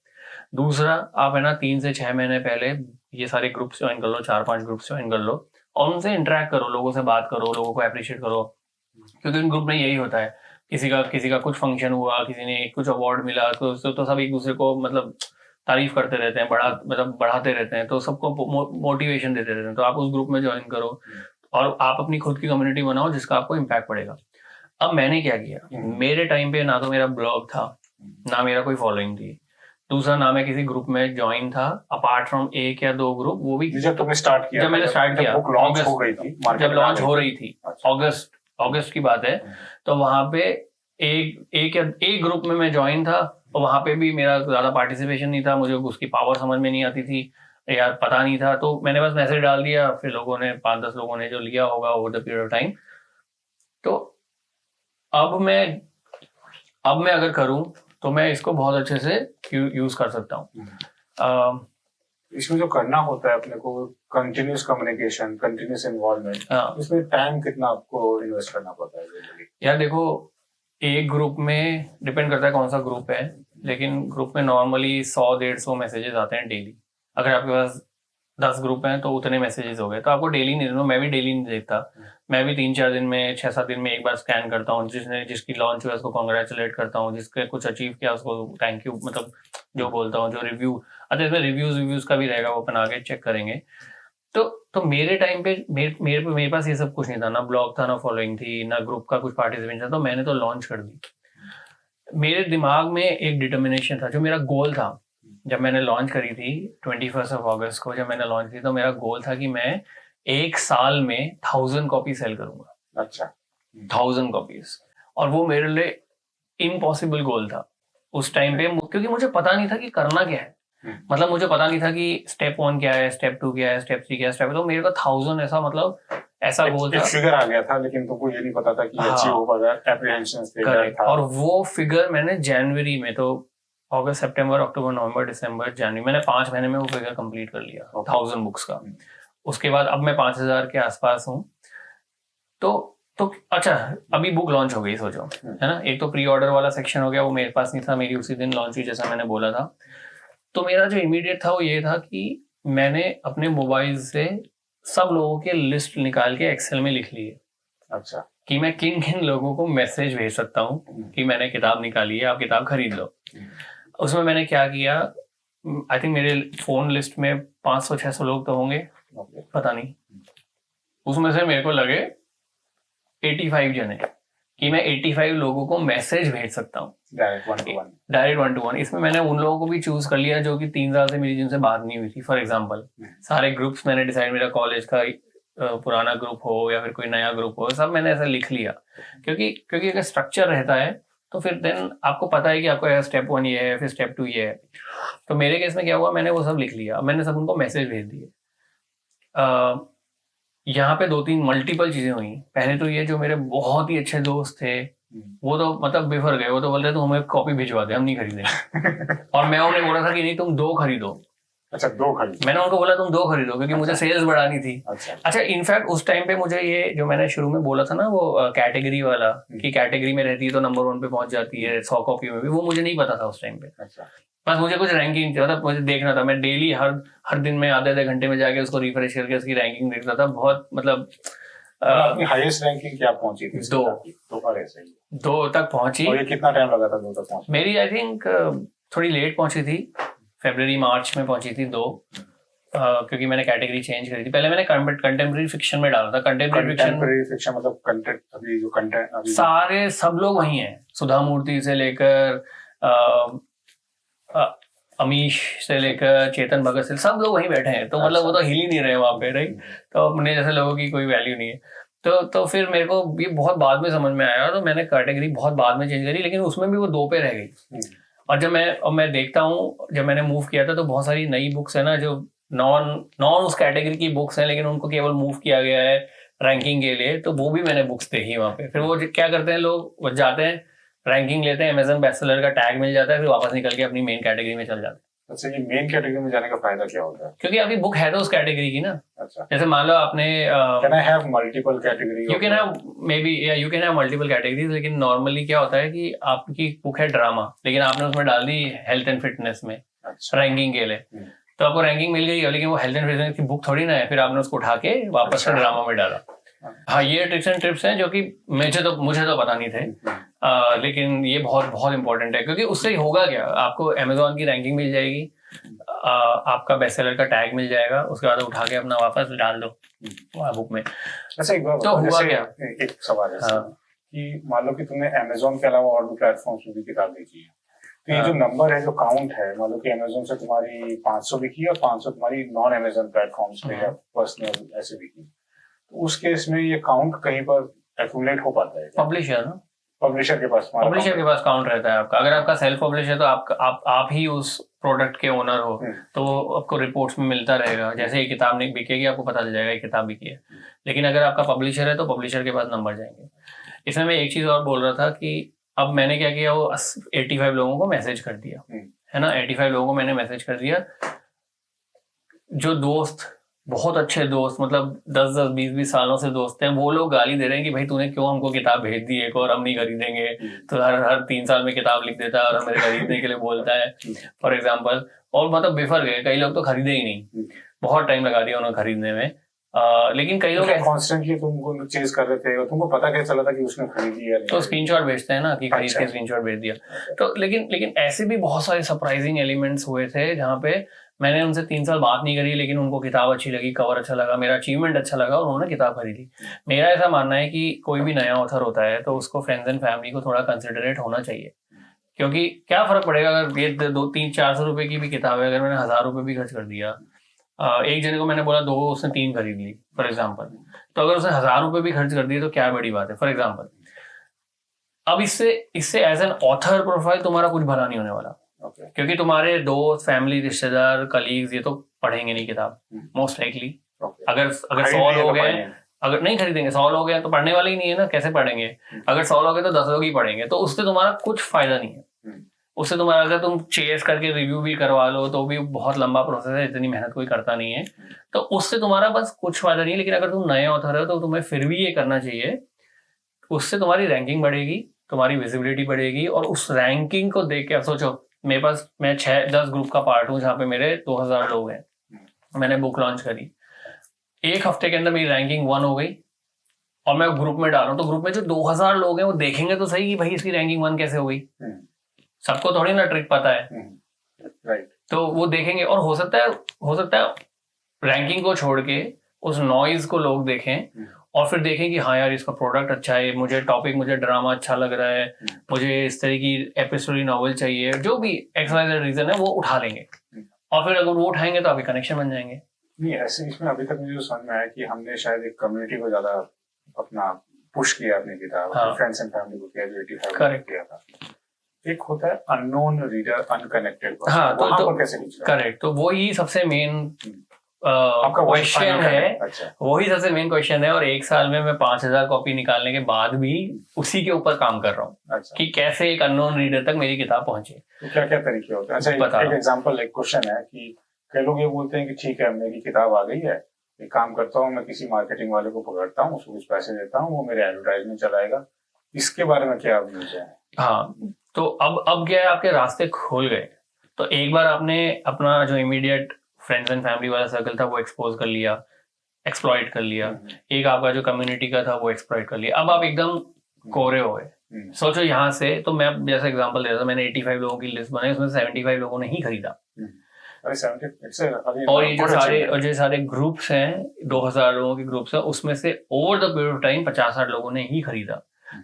दूसरा, आप है ना 3 से 6 महीने पहले ये सारे ग्रुप्स ज्वाइन कर लो, 4-5 ग्रुप्स ज्वाइन कर लो, और उनसे इंटरेक्ट करो, लोगों से बात करो, लोगों को अप्रिशिएट करो, क्योंकि उन ग्रुप में यही होता है, किसी का कुछ फंक्शन हुआ, किसी ने कुछ अवार्ड मिला, तो सब एक दूसरे को मतलब तारीफ करते रहते हैं, बढ़ाते रहते हैं, तो सबको मोटिवेशन देते रहते हैं। तो आप उस ग्रुप में ज्वाइन करो और आप अपनी खुद की कम्युनिटी बनाओ जिसका आपको इम्पैक्ट पड़ेगा। अब मैंने क्या किया, मेरे टाइम पे ना तो मेरा ब्लॉग था, ना मेरा कोई फॉलोइंग थी, दूसरा ना मैं किसी ग्रुप में ज्वाइन था अपार्ट फ्रॉम 1 या 2 ग्रुप, वो भी जब मैंने स्टार्ट किया अगस्त, जब लॉन्च हो रही थी, अगस्त की बात है। तो वहां पे एक ग्रुप में मैं ज्वाइन था, और वहां पे भी मेरा ज्यादा पार्टिसिपेशन नहीं था, मुझे उसकी पावर समझ में नहीं आती थी, यार पता नहीं था, तो मैंने बस मैसेज डाल दिया, फिर लोगों ने 5-10 लोगों ने जो लिया होगा over the period of time. तो अब मैं अगर करूं तो मैं इसको बहुत अच्छे से यूज कर सकता हूँ। इसमें जो करना होता है अपने को, कंटिन्यूस कम्युनिकेशन, कंटिन्यूस इन्वॉल्वमेंट, हाँ इसमें टाइम कितना आपको इन्वेस्ट करना पड़ता है जनरली? यार देखो, एक ग्रुप में डिपेंड करता है कौन सा ग्रुप है, लेकिन ग्रुप में नॉर्मली 100-150 मैसेजेस आते हैं डेली। अगर आपके पास 10 ग्रुप हैं तो उतने मैसेजेस हो गए, तो आपको डेली नहीं देखना। मैं भी डेली नहीं देखता, मैं भी 3-4 दिन में, 6-7 दिन में एक बार स्कैन करता हूँ। जिसकी लॉन्च हुआ उसको कॉन्ग्रेचुलेट करता हूँ, जिसके कुछ अचीव किया उसको थैंक यू, मतलब जो बोलता हूँ, जो रिव्यू। अच्छा, इसमें रिव्यूज का भी रहेगा, वो अपन आगे चेक करेंगे। तो मेरे टाइम पे मेरे पास ये सब कुछ नहीं था, ना ब्लॉग था, ना फॉलोइंग थी, ना ग्रुप का कुछ पार्टिसिपेशन था, तो मैंने तो लॉन्च कर दी। मेरे दिमाग में एक डिटर्मिनेशन था, जो मेरा गोल था जब मैंने लॉन्च करी थी 21 अगस्त को, जब मैंने लॉन्च की, तो मेरा गोल था कि मैं एक साल में 1000 कॉपी सेल करूंगा। अच्छा। 1000 कॉपीज, और वो मेरे लिए इम्पॉसिबल गोल था उस टाइम पे, क्योंकि मुझे पता नहीं था कि करना क्या है। मतलब मुझे पता नहीं था कि स्टेप 1 क्या है, स्टेप 2 क्या है, स्टेप 3 क्या है, स्टेप, तो मेरे को 1000 ऐसा, मतलब ऐसा गोल था। फिगर आ गया था, लेकिन तुमको ये नहीं पता था कि अचीव हो पाएगा, एप्रीहेंशन था। और वो फिगर मैंने जनवरी में, तो अगस्त, सितंबर, अक्टूबर, नवंबर, दिसंबर, जनवरी, मैंने 5 महीने में वो फिगर कंप्लीट कर लिया 1000 बुक्स का। उसके बाद अब मैं 5000 के आसपास हूँ। तो अच्छा, अभी बुक लॉन्च हो गई, सोचो, है ना। एक तो प्री ऑर्डर वाला सेक्शन हो गया, वो मेरे पास नहीं था, मेरी उसी दिन लॉन्च हुई जैसा मैंने बोला था। तो मेरा जो इमीडिएट था वो ये था कि मैंने अपने मोबाइल से सब लोगों के लिस्ट निकाल के एक्सेल में लिख ली है। अच्छा। कि मैं किन किन लोगों को मैसेज भेज सकता हूँ कि मैंने किताब निकाली है, आप किताब खरीद लो। उसमें मैंने क्या किया, आई थिंक मेरे फोन लिस्ट में 500-600 लोग तो होंगे, पता नहीं। उसमें से मेरे को लगे 85 जने कि मैं 85 लोगों को मैसेज भेज सकता हूँ, डायरेक्ट 1 to 1। इसमें मैंने उन लोगों को भी चूज कर लिया जो कि 3 साल से मेरी जिनसे बात नहीं हुई थी। फॉर एग्जाम्पल, सारे ग्रुप्स मैंने डिसाइड, मेरा कॉलेज का पुराना ग्रुप हो या फिर कोई नया ग्रुप हो, सब मैंने ऐसा लिख लिया। क्योंकि अगर स्ट्रक्चर रहता है तो फिर देन आपको पता है कि आपको स्टेप 1 ये है, फिर स्टेप 2 ये है। तो मेरे केस में क्या हुआ, मैंने वो सब लिख लिया, मैंने सब उनको मैसेज भेज दिए। यहाँ पे 2-3 मल्टीपल चीजें हुई। पहले तो ये, जो मेरे बहुत ही अच्छे दोस्त थे वो तो मतलब बिफर गए, वो तो बोल रहे तुम हमें कॉपी भिजवा दे, हम नहीं खरीदेंगे। और मैं उन्हें बोला था कि नहीं, तुम 2 खरीदो। अच्छा, 2 खरीदो। मैंने उनको बोला तुम 2 खरीदो, क्योंकि मुझे सेल्स बढ़ानी थी। अच्छा, इनफैक्ट उस टाइम पे मुझे ये, जो मैंने शुरू में बोला था ना, वो कैटेगरी वाला, कि कैटेगरी में रहती है तो नंबर 1 पे पहुंच जाती है 100 कॉपी में भी, वो मुझे नहीं पता था उस टाइम पे। बस मुझे कुछ रैंकिंग, मतलब मुझे देखना था, मैं डेली हर दिन में आधे घंटे में जाके उसको रिफ्रेश करके उसकी रैंकिंग देखता था। बहुत, मतलब अपनी हाईएस्ट रैंकिंग क्या पहुंची थी? 2 तक पहुंची। और ये कितना टाइम लगा था 2 तक पहुंचने? मेरी आई थिंक थोड़ी लेट पहुंची थी, फरवरी मार्च में पहुंची थी 2, क्योंकि मैंने कैटेगरी चेंज करी थी। पहले मैंने कंटेम्प्रेरी फिक्शन में डाला था। कंटेम्प्रेरी फिक्शन मतलब कंटेंट, अभी जो कंटेंट सारे सब लोग वही हैं, सुधा मूर्ति से लेकर अमीश से लेकर चेतन भगत से, सब लोग वहीं बैठे हैं। तो मतलब वो तो हिल ही नहीं रहे वहां पे, राइट। तो अपने जैसे लोगों की कोई वैल्यू नहीं है। तो फिर मेरे को ये बहुत बाद में समझ में आया, तो मैंने कैटेगरी बहुत बाद में चेंज करी, लेकिन उसमें भी वो 2 पे रह गई। और जब मैं देखता हूँ, जब मैंने मूव किया था तो बहुत सारी नई बुक्स है ना, जो नॉन उस कैटेगरी की बुक्स हैं, लेकिन उनको केवल मूव किया गया है रैंकिंग के लिए, तो वो भी मैंने बुक्स देखी वहां पे। फिर वो क्या करते हैं लोग, वो जाते हैं, रैंकिंग लेते हैं, अमेज़न बेस्टसेलर का टैग मिल जाता है, फिर वापस निकल के अपनी मेन कैटेगरी में चल जाते हैं। अच्छा, ये मेन कैटेगरी में जाने का फायदा क्या होता है? क्योंकि अभी बुक है तो उस कैटेगरी की ना। अच्छा। जैसे मान लो आपने can I have multiple category? You can have maybe, या you can have multiple categories, लेकिन नॉर्मली क्या होता है कि आपकी बुक है ड्रामा, लेकिन आपने उसमें डाल दी हेल्थ एंड फिटनेस में रैंकिंग के लिए, तो आपको रैंकिंग मिल गई, लेकिन वो हेल्थ एंड फिटनेस की बुक थोड़ी ना है, फिर आपने उसको उठा के वापस से ड्रामा में डाला। हाँ, ये ट्रिक्स एंड टिप्स हैं जो कि मुझे तो पता नहीं थे, लेकिन ये बहुत बहुत इंपॉर्टेंट है, क्योंकि उससे होगा क्या, आपको अमेजोन की रैंकिंग मिल जाएगी, आपका बेस्टसेलर का टैग मिल जाएगा, उसके बाद उठा के अपना वापस डाल दो बुक में। अच्छा, एक बार तो हुआ क्या, एक सवाल है कि मान लो कि तुमने अमेजोन के अलावा और भी प्लेटफॉर्म्स में भी किताब बेची है, तो ये जो नंबर है, जो काउंट है, मान लो कि अमेजोन से तुम्हारी 500 बिकी और 500 तुम्हारी नॉन अमेजोन प्लेटफॉर्म्स पे या पर्सनल ऐसे बिकी, तो उस केस में ये काउंट कहीं पर एक्यूमुलेट हो पाता है? पब्लिशर के पास काउंट रहता है आपका। अगर आपका सेल्फ पब्लिश है तो आप ही उस प्रोडक्ट के ओनर हो, तो आपको रिपोर्ट्स में मिलता रहेगा, जैसे ये किताब नहीं बिकेगी आपको पता चल जाएगा ये किताब बिकी है। लेकिन अगर आपका पब्लिशर है तो पब्लिशर के पास नंबर जाएंगे। इसमें मैं एक चीज और बोल रहा था कि अब मैंने क्या किया, वो 85 लोगों को मैसेज कर दिया, है ना, 85 लोगों को मैंने मैसेज कर दिया। जो दोस्त, बहुत अच्छे दोस्त, मतलब 10-10 20-20 सालों से दोस्त हैं, वो लोग गाली दे रहे हैं कि भाई तूने क्यों हमको किताब भेज दी एक और हम नहीं खरीदेंगे, तो हर 3 साल में किताब लिख देता है और हमें खरीदने के लिए बोलता है फॉर एग्जाम्पल। और मतलब बिफर गए, कई लोग तो खरीदे ही नहीं, बहुत टाइम लगा दिया उन्हें खरीदने में। लेकिन कई लोग कॉन्स्टेंटली तुमको चेज कर रहे थे और तुमको पता क्या चला था कि उसने खरीदी है, तो स्क्रीनशॉट भेजते हैं ना कि खरीद के स्क्रीनशॉट भेज दिया। तो लेकिन ऐसे भी बहुत सारे सरप्राइजिंग एलिमेंट्स हुए थे जहाँ पे मैंने उनसे 3 साल बात नहीं करी, लेकिन उनको किताब अच्छी लगी, कवर अच्छा लगा, मेरा अचीवमेंट अच्छा लगा और उन्होंने किताब खरीदी। मेरा ऐसा मानना है कि कोई भी नया ऑथर होता है तो उसको फ्रेंड्स एंड फैमिली को थोड़ा कंसिडरेट होना चाहिए, क्योंकि क्या फर्क पड़ेगा अगर ये 200-300-400 रुपए की भी किताब है, अगर मैंने 1000 रुपए भी खर्च कर दिया, एक जने को मैंने बोला 2, उसने 3 खरीद ली फॉर एग्जाम्पल, तो अगर उसने 1000 रुपए भी खर्च कर दिए तो क्या बड़ी बात है फॉर एग्जाम्पल। अब इससे एज एन ऑथर प्रोफाइल तुम्हारा कुछ भला नहीं होने वाला, क्योंकि तुम्हारे दोस्त, फैमिली, रिश्तेदार, कलीग्स ये तो पढ़ेंगे नहीं किताब मोस्ट लाइकली। अगर 100 लोग हैं, अगर नहीं खरीदेंगे, 100 लोग हैं तो पढ़ने वाले ही नहीं है ना, कैसे पढ़ेंगे? अगर 100 लोग हैं तो 10 लोग ही पढ़ेंगे, तो उससे तुम्हारा कुछ फायदा नहीं है। उससे तुम्हारा, अगर तुम चेस करके रिव्यू भी करवा लो तो भी बहुत लंबा प्रोसेस है, इतनी मेहनत कोई करता नहीं है, तो उससे तुम्हारा बस कुछ फायदा नहीं है। लेकिन अगर तुम नए ऑथर हो तो तुम्हें फिर भी ये करना चाहिए, उससे तुम्हारी रैंकिंग बढ़ेगी, तुम्हारी विजिबिलिटी बढ़ेगी, और उस रैंकिंग को देख के, अब सोचो मेरे पास, मैं 6-10 ग्रुप का पार्ट हूँ जहाँ पे मेरे 2000 लोग हैं, मैंने बुक लॉन्च करी, 1 हफ्ते के अंदर मेरी रैंकिंग 1 हो गई और मैं ग्रुप में डाल रहा हूँ, तो ग्रुप में जो 2000 लोग हैं वो देखेंगे तो सही कि भाई इसकी रैंकिंग 1 कैसे हो गई। सबको थोड़ी ना ट्रिक पता है, राइट? तो वो देखेंगे, और हो सकता है रैंकिंग को छोड़ के उस नॉइज को लोग देखें और फिर देखें कि हाँ यार इसका प्रोडक्ट अच्छा है, मुझे ड्रामा अच्छा लग रहा है, मुझे इस तरह की एपिसोडिक नॉवल चाहिए, जो भी XYZ रीजन है वो उठा लेंगे, और फिर अगर वो उठाएंगे तो आपके कनेक्शन बन जाएंगे। नहीं, ऐसे इसमें अभी तक मुझे समझ में आया कि हमने शायद एक कम्युनिटी को ज्यादा अपना पुश किया अपनी किताब, फ्रेंड्स एंड फैमिली को किया, जो 85 किया था। एक होता है अननोन रीडर, अनकनेक्टेड, हाँ, तो कैसे करेक्ट, तो वही सबसे मेन क्वेश्चन है। अच्छा। वही सबसे मेन क्वेश्चन है, और 1 साल में मैं 5000 कॉपी निकालने के बाद भी उसी के ऊपर काम कर रहा हूँ। अच्छा। कि कैसे एक अननोन रीडर तक मेरी किताब पहुंचे। तो क्या क्या तरीके होते हैं? अच्छा, एक एग्जांपल, एक क्वेश्चन है कि कई लोग ये बोलते हैं कि ठीक है मेरी किताब आ गई है, एक काम करता हूँ, मैं किसी मार्केटिंग वाले को पकड़ता हूँ, उसको कुछ पैसे देता हूँ, वो मेरे एडवर्टाइजमेंट चलाएगा। इसके बारे में क्या व्यूज है? हाँ, तो अब क्या है, आपके रास्ते खुल गए, तो एक बार आपने अपना जो इमीडिएट फ्रेंड्स एंड फैमिली वाला सर्कल था वो एक्सपोज कर लिया, एक्सप्लॉइट कर लिया, एक आपका जो कम्युनिटी का था वो एक्सप्लॉइट कर लिया, अब आप एकदम कोरे हो गए। सोचो यहाँ से, तो मैं जैसा एग्जांपल दे रहा था, मैंने 85 लोगों की लिस्ट बनाई, उसमें 75 लोगों ने ही खरीदा। और ये सारे ग्रुप्स हैं, 2000 लोगों के ग्रुप्स हैं, उसमें से over the period of time 50-60 लोगों ने ही खरीदा।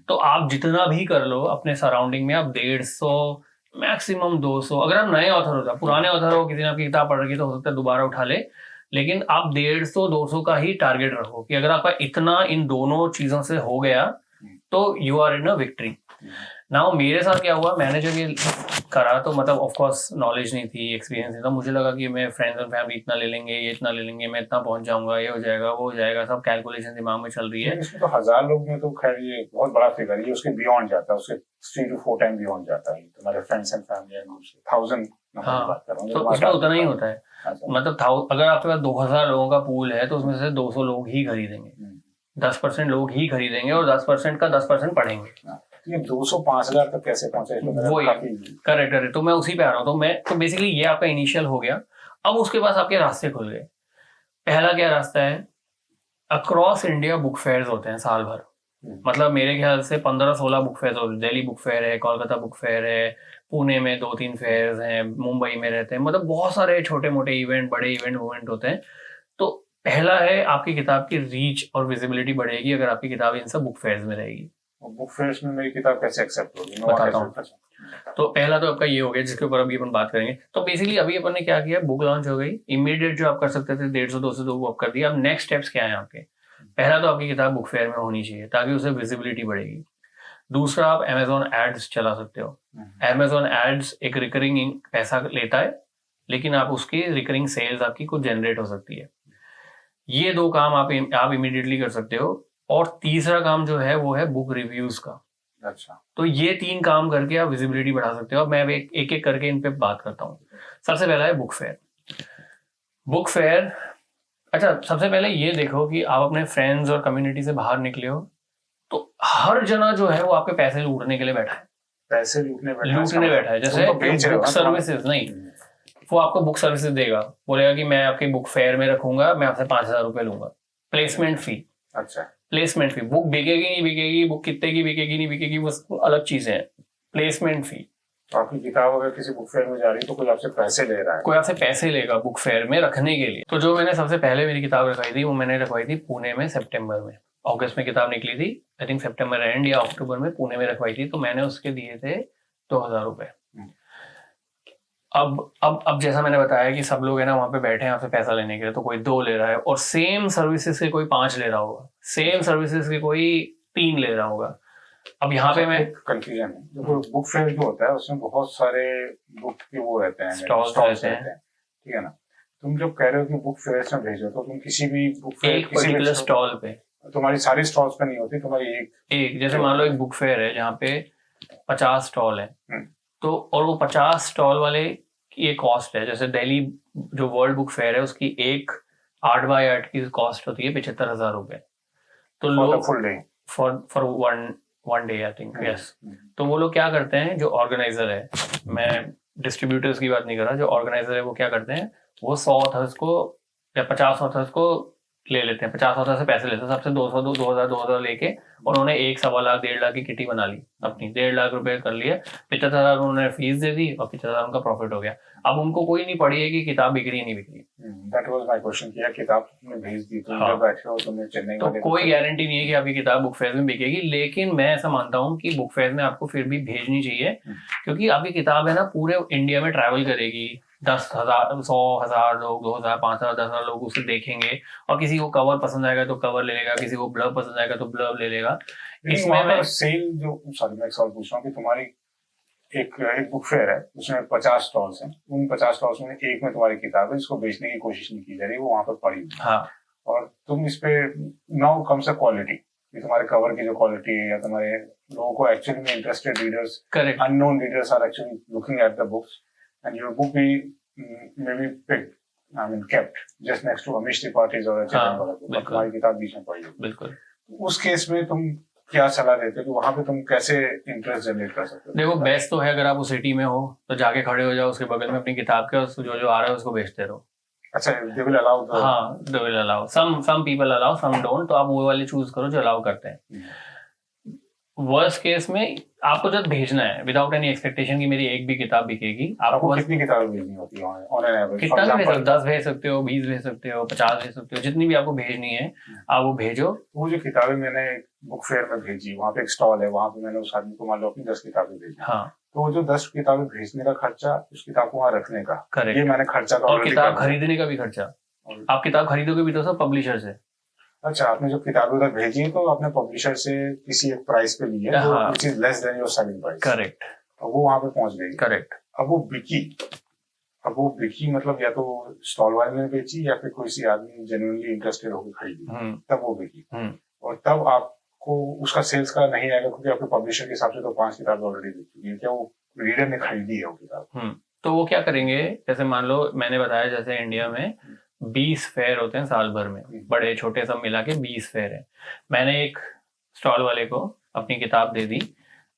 तो आप जितना भी कर लो अपने सराउंडिंग में, आप 150 मैक्सिमम 200, अगर आप नए ऑथर हो, पुराने ऑथर हो, किसी ने आपकी किताब पढ़ रखी तो हो सकता है दोबारा उठा ले, लेकिन आप 150-200 का ही टारगेट रखो कि अगर आपका इतना इन दोनों चीजों से हो गया तो you are in a victory. Now मेरे साथ क्या हुआ, मैंने जब ये करा तो मतलब ऑफ कोर्स नॉलेज नहीं थी, एक्सपीरियंस नहीं था, मुझे लगा कि मैं फ्रेंड्स एंड फैमिली इतना ले लेंगे, ये इतना ले लेंगे, मैं इतना पहुंच जाऊंगा, ये हो जाएगा, वो हो जाएगा, सब कैलकुलेशन दिमाग में चल रही है। इसमें तो 1000 लोग में तो खैर ये बहुत बड़ा फिगर है, उसके बियॉन्ड जाता है, उसके 3 to 4 टाइम बियॉन्ड जाता है तुम्हारे फ्रेंड्स एंड फैमिली एंड 1000। हाँ, तो उसमें उतना ही होता है, मतलब अगर आपके पास 2000 लोगों का पूल है तो उसमें से 200 लोग ही खरीदेंगे, 10% लोग ही खरीदेंगे, और 10% का 10% पढ़ेंगे। ये 200-5000 तक कैसे पहुंचे? वो करेक्ट, तो मैं उसी पे आ रहा हूँ। तो बेसिकली ये आपका इनिशियल हो गया। अब उसके बाद आपके रास्ते खुल गए। पहला क्या रास्ता है, अक्रॉस इंडिया बुक फेयर्स होते हैं साल भर, मतलब मेरे ख्याल से 15-16 बुक फेयर होते हैं। दिल्ली बुक फेयर है, कोलकाता बुक फेयर है, पुणे में 2-3 फेयर्स हैं, मुंबई में रहते हैं, मतलब बहुत सारे छोटे मोटे इवेंट, बड़े इवेंट होते हैं। तो पहला है, आपकी किताब की रीच और विजिबिलिटी बढ़ेगी अगर आपकी किताब इन सब बुक फेयर्स में रहेगी। बुक फेयर्स में मेरी किताब कैसे एक्सेप्ट होगी, मैं बताता हूँ। तो पहला तो आपका ये हो गया, जिसके ऊपर अभी अपन बात करेंगे। तो बेसिकली अभी अपन ने क्या किया, बुक लॉन्च हो गई, इमीडिएट जो आप कर सकते थे 150-200 तो वो आप कर दिया। अब नेक्स्ट स्टेप्स क्या है आपके? पहला तो आपकी किताब बुक फेयर में होनी चाहिए ताकि उसे विजिबिलिटी बढ़ेगी। दूसरा, आप Amazon एड्स चला सकते हो। Amazon एड्स एक रिकरिंग पैसा लेता है, लेकिन आप उसकी रिकरिंग सेल्स आपकी कुछ जनरेट हो सकती है। ये 2 काम आप इमीडिएटली कर सकते हो। और तीसरा काम जो है वो है बुक रिव्यूज का। अच्छा, तो ये 3 काम करके आप विजिबिलिटी बढ़ा सकते हो। अब मैं एक एक करके इन पे बात करता हूँ। सबसे पहला है बुक फेयर। बुक फेयर, अच्छा सबसे पहले ये देखो कि आप अपने फ्रेंड्स और कम्युनिटी से बाहर निकले हो तो हर जना जो है वो आपके पैसे लूटने के लिए बैठा है, पैसे लूटने बैठा है। जैसे बुक सर्विसेज नहीं, वो आपको बुक सर्विसेज देगा, बोलेगा कि मैं आपके बुक फेयर में रखूंगा, मैं आपसे 5,000 रुपए लूंगा, प्लेसमेंट फी। अच्छा, प्लेसमेंट फी, बुक बिकेगी नहीं बिकेगी, बुक कितने की बिकेगी नहीं बिकेगी, वो अलग चीजें हैं। प्लेसमेंट फी, तो आपकी किताब अगर किसी बुक फेयर में जा रही है तो कोई आपसे पैसे ले रहा है, कोई आपसे पैसे लेगा बुक फेयर में रखने के लिए। तो जो मैंने सबसे पहले मेरी किताब रखवाई थी वो मैंने रखवाई थी पुणे में सितंबर में। अगस्त में किताब निकली थी, आई थिंक सितंबर एंड या अक्टूबर में पुणे में रखवाई थी, तो मैंने उसके दिए थे 2,000 रुपए। अब जैसा मैंने बताया कि सब लोग है ना वहां पे बैठे हैं आपसे पैसा लेने के लिए, तो कोई 2 ले रहा है और सेम सर्विसेज के कोई 5 ले रहा होगा, सेम सर्विसेज के कोई 3 ले रहा होगा। अब यहाँ पे मैं कंफ्यूजन है, जो बुक फेयर जो होता है उसमें बहुत सारे बुक के वो रहते हैं, स्टॉल्स रहते हैं, ठीक है ना। तुम जब कह रहे हो कि बुक फेयर में भेजो तो तुम किसी भी बुक फेयर एक पर्टिकुलर स्टॉल पे, तुम्हारी सारी स्टॉल्स पे नहीं होती, तुम्हारी एक जैसे मान लो एक बुक फेयर है जहाँ पे 50 स्टॉल है, तो और वो 50 स्टॉल वाले की एक कॉस्ट है। जैसे दिल्ली जो वर्ल्ड बुक फेयर है उसकी एक 8x8 की कॉस्ट होती है 75,000 रुपए। तो लोग for one day I think, yes. तो वो लोग क्या करते हैं, जो ऑर्गेनाइजर है, मैं डिस्ट्रीब्यूटर्स की बात नहीं कर रहा, जो ऑर्गेनाइजर है वो क्या करते हैं, वो 100 ऑथर्स को या 50 ऑथर्स को ले लेते हैं, 50 ऑथर से पैसे लेते हैं, सबसे 200 2,000 लेके, और उन्होंने 1 1.25 लाख 1.5 लाख की किटी बना ली अपनी, 1.5 लाख रुपए कर लिए, 75,000 उन्होंने फीस दे दी और 75,000 उनका प्रॉफिट हो गया। अब उनको कोई नहीं पड़ी है कि किताब बिक रही नहीं बिक रही। दैट वाज माय क्वेश्चन, कि किताब तुमने भेज दी, तुम जब बैठे हो तुमने चेन्नई तो कोई गारंटी नहीं है कि आपकी किताब बुक फेयर में बिकेगी, लेकिन मैं ऐसा मानता हूँ कि बुक फेयर में आपको फिर भी भेजनी चाहिए, क्योंकि आपकी किताब है ना पूरे इंडिया में ट्रैवल करेगी, 10,000 100,000 लोग, 2,000 5,000 10,000 लोग उसे देखेंगे, और किसी को कवर पसंद आएगा तो कवर ले लेगा, किसी को ब्लर्ब पसंद आएगा तो ब्लर्ब ले लेगा। इसमें मैं सेल जो, सॉरी मैं एक सवाल पूछ रहा हूँ कि तुम्हारी एक बुक फेयर है उसमें 50 स्टॉल्स हैं, उन 50 स्टॉल्स में एक में तुम्हारी किताब है जिसको बेचने की कोशिश नहीं की जा रही, वो वहां पर पड़ी हुई, हाँ, और तुम इस पे नाउ कम्स अ क्वालिटी, कि तुम्हारे कवर की जो क्वालिटी है, या तुम्हारे लोगों को एक्चुअली में interested readers, correct, unknown readers are actually looking at the books and your book be may be picked, I mean kept just next to Amish Tripathi और तुम्हारी किताब बीच में पड़ी हुई। बिल्कुल। उस केस में तुम क्या सलाह देते हो कि वहां पे तुम कैसे इंटरेस्ट जनरेट कर सकते हो? देखो बेस्ट तो है अगर आप उस सिटी में हो तो जाके खड़े हो जाओ उसके बगल में अपनी किताब के, जो आ रहा है उसको बेचते रहो। अच्छा, they will allow the... हाँ, they will allow, some people allow, some don't, तो आप वो वाले चूज करो जो अलाउ करते हैं। वर्स्ट केस में आपको जब भेजना है विदाउट एनी एक्सपेक्टेशन कि मेरी एक भी किताब बिकेगी, आपको कितनी किताबें भेजनी होती है ऑन एन एवरेज? कितना भी भेज सकते हो, 10 भेज सकते हो, 20 भेज सकते हो, 50 भेज सकते हो, जितनी भी आपको भेजनी है आप वो भेजो। वो जो किताबें मैंने बुक फेयर में भेजी, वहाँ पे एक स्टॉल है, वहाँ पे मैंने उस आदमी को मान लो अपनी 10 किताबें भेजी, हाँ, तो वो जो 10 किताबें भेजने का खर्चा, उस किताब को वहाँ रखने का, करेक्ट, ये मैंने खर्चा, और किताब खरीदने का भी खर्चा, आप किताब खरीदोगे भी तो सब पब्लिशर से। अच्छा, आपने जो किताबें उधर भेजी है तो आपने पब्लिशर से किसी एक प्राइस पे ली है, हाँ, which is less than your selling price, correct, और वो वहाँ पे पहुंच गई, करेक्ट। अब वो बिकी मतलब या तो स्टॉल वाले ने बेची या फिर कोई सी आदमी जेन्युइनली इंटरेस्टेड होकर खरीदी, तब वो बिकी, और तब आपको उसका सेल्स का नहीं आएगा क्योंकि आपके पब्लिशर के हिसाब से तो 5 किताब ऑलरेडी बिक चुकी है, क्या वो रीडर ने खरीदी है वो किताब? तो वो क्या करेंगे, जैसे मान लो मैंने बताया जैसे इंडिया में 20 फेयर होते हैं साल भर में, बड़े छोटे सब मिला के 20 फेयर है। मैंने एक स्टॉल वाले को अपनी किताब दे दी,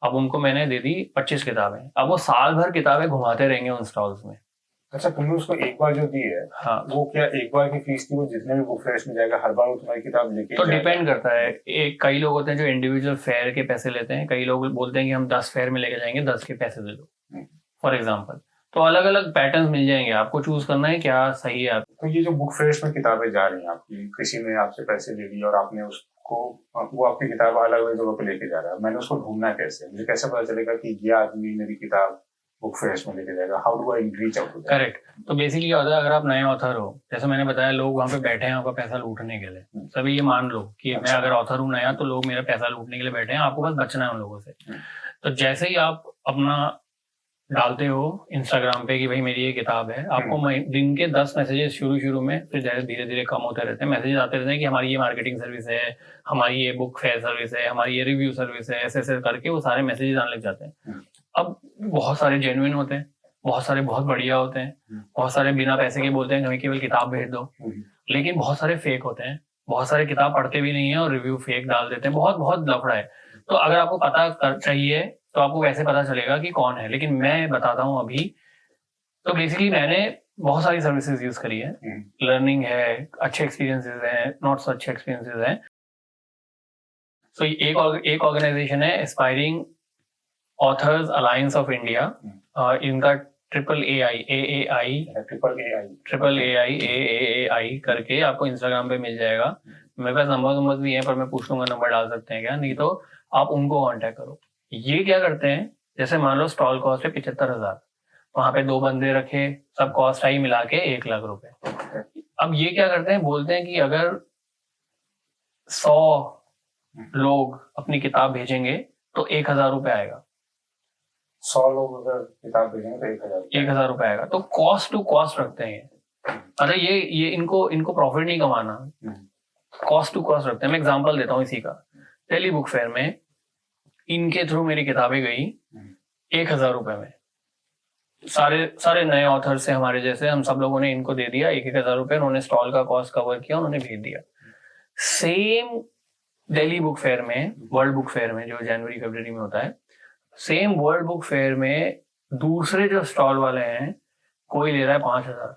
अब उनको मैंने दे दी 25 किताबें, अब वो साल भर किताबें घुमाते रहेंगे उन स्टॉल्स में। अच्छा, तुमने उसको एक बार जो दी है, हाँ, वो क्या एक बार की फीस थी, वो जितने भी बुक फेयर में जाएगा हर बार वो तुम्हारी किताब लेके तो डिपेंड करता है। एक कई लोग होते हैं जो इंडिविजुअल फेयर के पैसे लेते हैं, कई लोग बोलते हैं कि हम 10 फेयर में लेके जाएंगे, 10 के पैसे दे दो फॉर एग्जाम्पल। तो अलग अलग पैटर्न्स मिल जाएंगे, आपको चूज करना है क्या सही है आप। तो ये जो बुक फेयर में किताबें जा रही हैं आपकी, किसी ने आपसे पैसे ले लिए और आपने उसको, वो आपकी किताब अलग अलग जगह पे लेके जा रहा है, मैंने उसको ढूंढना कैसे, मुझे कैसे पता चलेगा कि ये आदमी मेरी किताब बुक फेयर में लेके जाएगा? How do I reach out to that? Correct. तो बेसिकली क्या होता है, अगर आप नए ऑथर हो, जैसे मैंने बताया लोग वहाँ पे बैठे हैं आपका पैसा लूटने के लिए, सभी ये मान लो कि मैं अगर ऑथर हूँ नया तो लोग मेरा पैसा लूटने के लिए बैठे हैं, आपको बस बचना है उन लोगों से। तो जैसे ही आप अपना डालते हो इंस्टाग्राम पे कि भाई मेरी ये किताब है, आपको दिन के 10 मैसेजेस शुरू में, फिर धीरे धीरे कम होते रहते हैं, मैसेजेस आते रहते हैं कि हमारी ये मार्केटिंग सर्विस है, हमारी ये बुक फेयर सर्विस है, हमारी ये रिव्यू सर्विस है, ऐसे ऐसे करके वो सारे मैसेजेस आने लग जाते हैं। अब बहुत सारे जेन्युइन होते हैं बहुत सारे बहुत बढ़िया होते हैं, बहुत सारे बिना पैसे के बोलते हैं हमें केवल किताब भेज दो, लेकिन बहुत सारे फेक होते हैं, बहुत सारे किताब पढ़ते भी नहीं है और रिव्यू फेक डाल देते हैं, बहुत बहुत लफड़ा है। तो अगर आपको चाहिए तो आपको वैसे पता चलेगा कि कौन है, लेकिन मैं बताता हूँ अभी। तो बेसिकली मैंने बहुत सारी सर्विसेज यूज करी है, लर्निंग है, अच्छे एक्सपीरियंसेस हैं, नॉट सो अच्छे एक्सपीरियंसेस हैं। तो एक ऑर्गेनाइजेशन है aspiring authors alliance of India, इनका AAI करके आपको इंस्टाग्राम पे मिल जाएगा। मेरे पास नंबर भी है, पर मैं पूछ लूंगा नंबर डाल सकते हैं क्या, नहीं तो आप उनको कांटेक्ट करो। ये क्या करते हैं, जैसे मान लो स्टॉल कॉस्ट है 75,000, वहां पे 2 बंदे रखे, सब कॉस्ट आई मिला के 1 लाख रुपए। अब ये क्या करते हैं, बोलते हैं कि अगर 100 लोग अपनी किताब भेजेंगे तो 1,000 रुपए आएगा। 100 लोग अगर किताब भेजेंगे तो 1,000 रुपए आएगा। तो कॉस्ट टू कॉस्ट रखते हैं मतलब ये इनको प्रॉफिट नहीं कमाना, कॉस्ट टू कॉस्ट रखते हैं। मैं एग्जांपल देता हूँ इसी का। दिल्ली बुक फेयर में इनके थ्रू मेरी किताबें गई 1,000 रुपए में। सारे नए ऑथर से हमारे जैसे हम सब लोगों ने इनको दे दिया 1,000 रुपए, उन्होंने स्टॉल का कॉस्ट कवर किया, उन्होंने भेज दिया। सेम दिल्ली बुक फेयर में, वर्ल्ड बुक फेयर में जो जनवरी फरवरी में होता है, सेम वर्ल्ड बुक फेयर में दूसरे जो स्टॉल वाले हैं, कोई ले रहा है 5,000,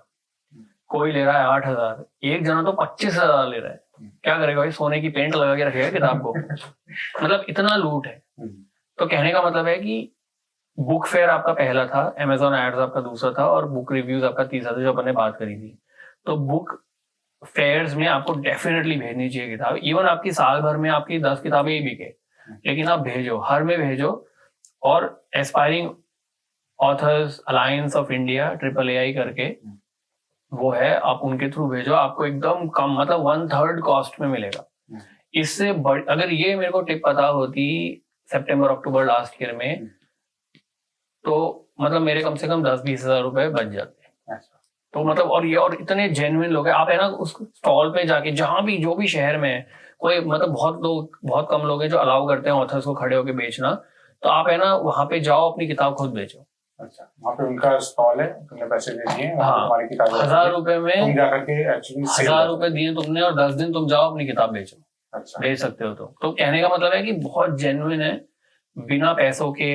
कोई ले रहा है 8,000, एक जना तो 25,000 ले रहा है। क्या करेगा भाई, सोने की पेंट लगा के रखेगा किताब को? मतलब इतना लूट है। तो कहने का मतलब है कि बुक फेयर आपका पहला था, अमेजोन एड्स आपका दूसरा था, और बुक रिव्यूज आपका तीसरा था, जो अपन ने बात करी थी। तो बुक फेयर्स में आपको डेफिनेटली भेजनी चाहिए किताब। इवन आपकी साल भर में आपकी 10 किताबें ही बिके, लेकिन आप भेजो, हर में भेजो। और aspiring authors alliance of India AAI करके वो है, आप उनके थ्रू भेजो, आपको एकदम कम, मतलब 1/3 कॉस्ट में मिलेगा। इससे अगर ये मेरे को टिप पता होती सितंबर अक्टूबर लास्ट ईयर में, तो मतलब मेरे कम से कम 10-20 हजार रुपए बच जाते। तो मतलब और इतने जेन्युइन लोग हैं। आप है ना उस स्टॉल पे जाके, जहां भी जो भी शहर में है, कोई मतलब बहुत कम लोग हैं जो अलाउ करते हैं ऑथर्स को खड़े होकर बेचना। तो आप है ना वहां पे जाओ, अपनी किताब खुद बेचो। अच्छा, वहाँ पे उनका स्टॉल है, तुमने पैसे दे दिए, हाँ, तुम्हारी किताब 1,000 रुपए में तुम जाकर के एक्चुअली 1,000 रुपए दिए तुमने, और 10 दिन तुम जाओ अपनी किताब बेचो। अच्छा, बेच सकते हो। तो कहने का मतलब है कि बहुत जेन्युइन है, बिना पैसों के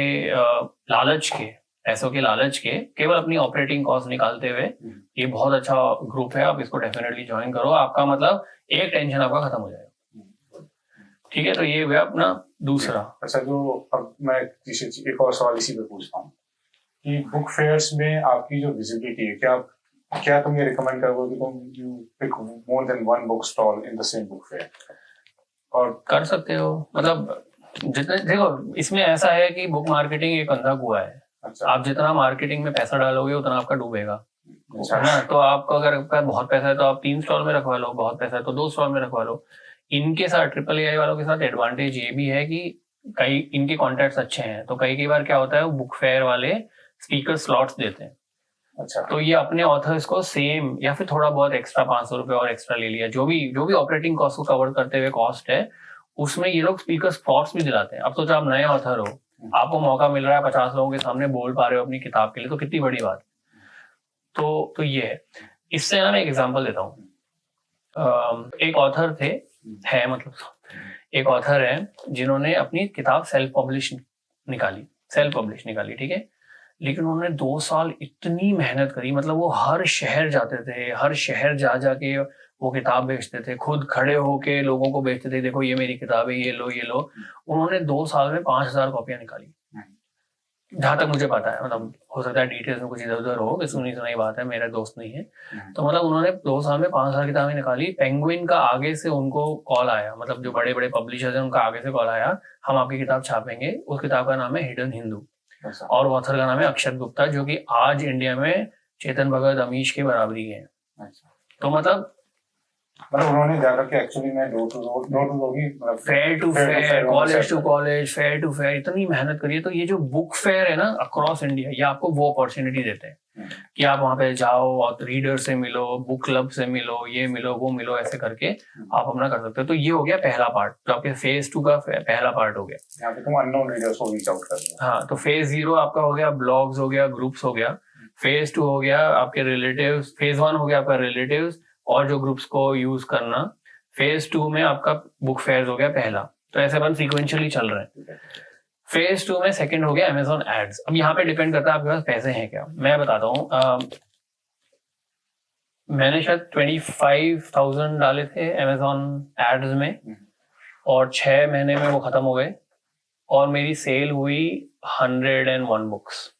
लालच के केवल अपनी ऑपरेटिंग कॉस्ट निकालते हुए। ये बहुत अच्छा ग्रुप है, आप इसको डेफिनेटली ज्वाइन करो। आपका मतलब एक टेंशन आपका खत्म हो जाएगा। ठीक है, तो ये हुआ अपना दूसरा। अच्छा, जो अब मैं एक और सवाल इसी पे पूछता हूँ कि बुक फेयर्स में आपकी जो विजिबिलिटी है, क्या तुम ये रिकमेंड करोगे कि तुम you pick more than one book stall in the same book fair? और कर सकते हो, मतलब जितने, देखो इसमें ऐसा है कि बुक मार्केटिंग एक अंधा कुआं है। अच्छा। आप जितना मार्केटिंग में पैसा डालोगे उतना आपका डूबेगा। अच्छा। है ना? तो आपको अगर आपका बहुत पैसा है तो आप 3 स्टॉल में रखवा लो, बहुत पैसा है तो 2 स्टॉल में रखवा लो। इनके साथ AAI वालों के साथ एडवांटेज ये भी है कि कई इनके कॉन्टैक्ट्स अच्छे हैं, तो कई बार क्या होता है, वो बुक फेयर वाले स्पीकर स्लॉट्स देते हैं। अच्छा। तो ये अपने ऑथर्स को सेम या फिर थोड़ा बहुत एक्स्ट्रा 500 रुपए और एक्स्ट्रा ले लिया, जो भी ऑपरेटिंग कॉस्ट को कवर करते हुए कॉस्ट है, उसमें ये लोग स्पीकर स्लॉट्स भी दिलाते हैं। अब तो जब आप नए ऑथर हो, आपको मौका मिल रहा है 50 लोगों के सामने बोल पा रहे हो अपनी किताब के लिए, तो कितनी बड़ी बात। तो ये है। इससे ना मैं एक एग्जांपल देता हूँ। एक ऑथर एक ऑथर है जिन्होंने अपनी किताब सेल्फ पब्लिश निकाली, ठीक है। लेकिन उन्होंने 2 साल इतनी मेहनत करी, मतलब वो हर शहर जाते थे, हर शहर जा के वो किताब बेचते थे, खुद खड़े होके लोगों को बेचते थे, देखो ये मेरी किताब है, ये लो। उन्होंने 2 साल में 5,000 कॉपियां निकाली, जहां तक मुझे पता है। मतलब हो सकता है डिटेल्स में कुछ इधर उधर हो, सुनी बात है, मेरा दोस्त नहीं है। तो मतलब उन्होंने 2 साल में 5,000 किताबें निकाली। पेंगुइन का आगे से उनको कॉल आया, मतलब जो बड़े बड़े पब्लिशर्स हैं उनका आगे से कॉल आया, हम आपकी किताब छापेंगे। उस किताब का नाम है हिडन हिंदू, और ऑथर का नाम है अक्षत गुप्ता, जो कि आज इंडिया में चेतन भगत, अमीश के बराबरी है। तो मतलब उन्होंने जाकर के एक्चुअली में door to door, fair to fair, college to college, fair to fair, इतनी मेहनत करिए। तो ये जो बुक फेयर है ना अक्रॉस इंडिया, ये आपको वो अपॉर्चुनिटी देते हैं कि आप वहां पे जाओ और रीडर से मिलो, बुक क्लब से मिलो, ये मिलो वो मिलो, ऐसे करके आप अपना कर सकते हो। तो ये हो गया पहला पार्ट, तो आपके फेज 2 का पहला पार्ट हो गया। यहाँ पे तुम अननोन रीडर्स को रीच आउट कर रहे हो। हाँ, तो फेज 0 आपका हो गया ब्लॉग्स हो गया, ग्रुप्स हो गया। फेज 2 हो गया आपके रिलेटिव्स, फेज 1 हो गया आपका रिलेटिव्स और जो ग्रुप्स को यूज करना, फेज 2 में आपका बुक फेयर्स हो गया पहला। तो ऐसे अपन सीक्वेंशियली चल रहे हैं। फेज 2 में सेकंड हो गया अमेजोन एड्स। अब यहाँ पे डिपेंड करता है आपके पास पैसे हैं क्या। मैं बताता हूँ, मैंने शायद 25,000 डाले थे अमेजोन एड्स में और 6 महीने में वो खत्म हो गए और मेरी सेल हुई 101 बुक्स।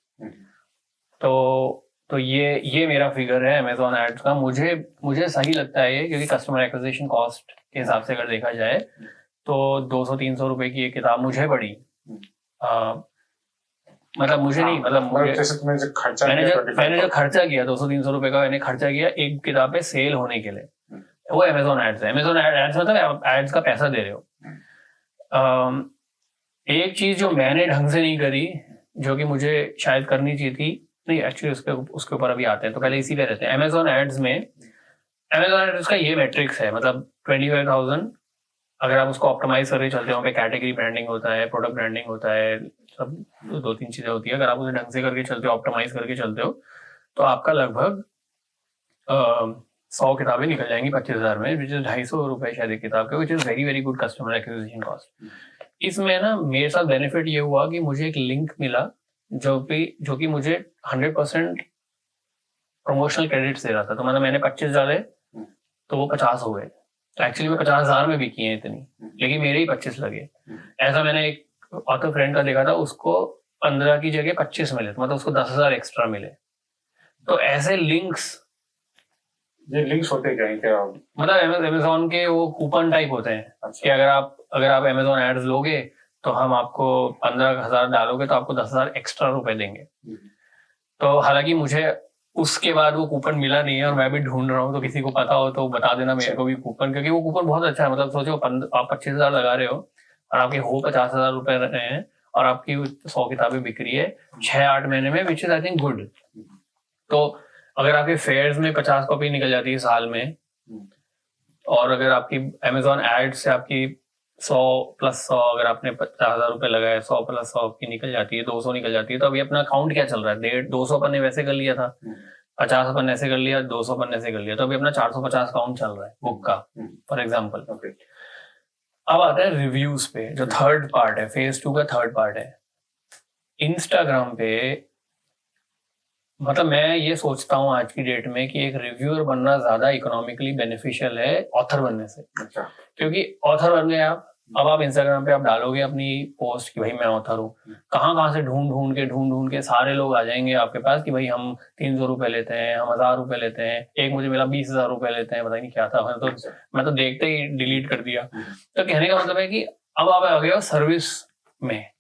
तो ये मेरा फिगर है अमेजोन एड्स का। मुझे सही लगता है ये, क्योंकि कस्टमर एक्विजिशन कॉस्ट के हिसाब से अगर देखा जाए तो 200-300 रुपए की एक किताब मुझे पड़ी। मतलब मुझे नहीं, मतलब मैंने जो खर्चा किया 200-300 रुपए का मैंने खर्चा किया एक किताब पे सेल होने के लिए, वो अमेजोन एड्स है। अमेजोन एड्स मतलब आप एड्स का पैसा दे रहे हो। एक चीज जो मैंने ढंग से नहीं करी, जो कि मुझे शायद करनी चाहिए थी, नहीं एक्चुअली उसके ऊपर अभी आते हैं, तो पहले इसी पे रहते हैं। अमेजोन एड्स में अमेजोन एड्स का ये मैट्रिक्स है, मतलब 25,000 अगर आप उसको ऑप्टिमाइज करके चलते हो, पे कैटेगरी ब्रांडिंग होता है, प्रोडक्ट ब्रांडिंग होता है, सब 2-3 चीजें होती है। अगर आप उसे ढंग से करके चलते हो, ऑप्टिमाइज करके चलते हो, तो आपका लगभग 100 किताबें निकल जाएंगी 25,000 में, विच इज 250 रुपए शायद एक किताब के, which is very very good customer acquisition cost. इसमें ना मेरे साथ बेनिफिट ये हुआ कि मुझे एक लिंक मिला जो कि मुझे 100% प्रमोशनल क्रेडिट्स दे रहा था। तो मतलब मैंने 25 डाले तो वो 50 हो गए। तो एक्चुअली में 50,000 में बिकी है इतनी, लेकिन मेरे ही 25 लगे। ऐसा मैंने एक ऑथर फ्रेंड का देखा था, उसको 15 की जगह 25 मिले, तो मतलब उसको 10,000 एक्स्ट्रा मिले। तो ऐसे लिंक्स, ये लिंक्स होते क्या हैं? मतलब अमेजोन के वो कूपन टाइप होते हैं। अच्छा। कि अगर आप अमेजोन एड्स लोगे तो हम आपको 15,000 डालोगे तो आपको 10,000 एक्स्ट्रा रुपए देंगे। तो हालांकि मुझे उसके बाद वो कूपन मिला नहीं है और मैं भी ढूंढ रहा हूँ, तो किसी को पता हो तो बता देना मेरे को भी कूपन, क्योंकि वो कूपन बहुत अच्छा है। मतलब सोचो आप 25,000 लगा रहे हो और आपके हो 50,000 रुपए रहे हैं और आपकी 100 किताबें बिक रही है 6-8 महीने में, which is I think good. तो अगर आपके फेयर्स में 50 कॉपी निकल जाती है साल में, और अगर आपकी अमेजोन एड से आपकी 100+100, अगर आपने 50,000 रुपए लगाए, 100+100 की निकल जाती है, 200 निकल जाती है, तो अभी अपना अकाउंट क्या चल रहा है? 200 अपन ने वैसे कर लिया था, 50 अपन ऐसे कर लिया, 200 अपन ऐसे कर लिया, तो अभी अपना 450 अकाउंट चल रहा है बुक का, फॉर एग्जाम्पल। अब आता है रिव्यूज पे, जो थर्ड पार्ट है, फेज 2 का थर्ड पार्ट है। इंस्टाग्राम पे मतलब मैं ये सोचता हूँ आज की डेट में कि एक रिव्यूअर बनना ज्यादा इकोनॉमिकली बेनिफिशियल है ऑथर बनने से। अच्छा। क्योंकि ऑथर बन गए आप, अब आप इंस्टाग्राम पे आप डालोगे अपनी पोस्ट कि भाई मैं ऑथर हूँ, कहाँ से ढूंढ के सारे लोग आ जाएंगे आपके पास कि भाई हम 300 रुपए लेते हैं, हम 1,000 रुपए लेते हैं। एक मुझे मिला 20,000 रुपए लेते हैं, पता नहीं क्या था, मैं तो देखते ही डिलीट कर दिया। तो कहने का मतलब है कि अब आप आ गए हो सर्विस में।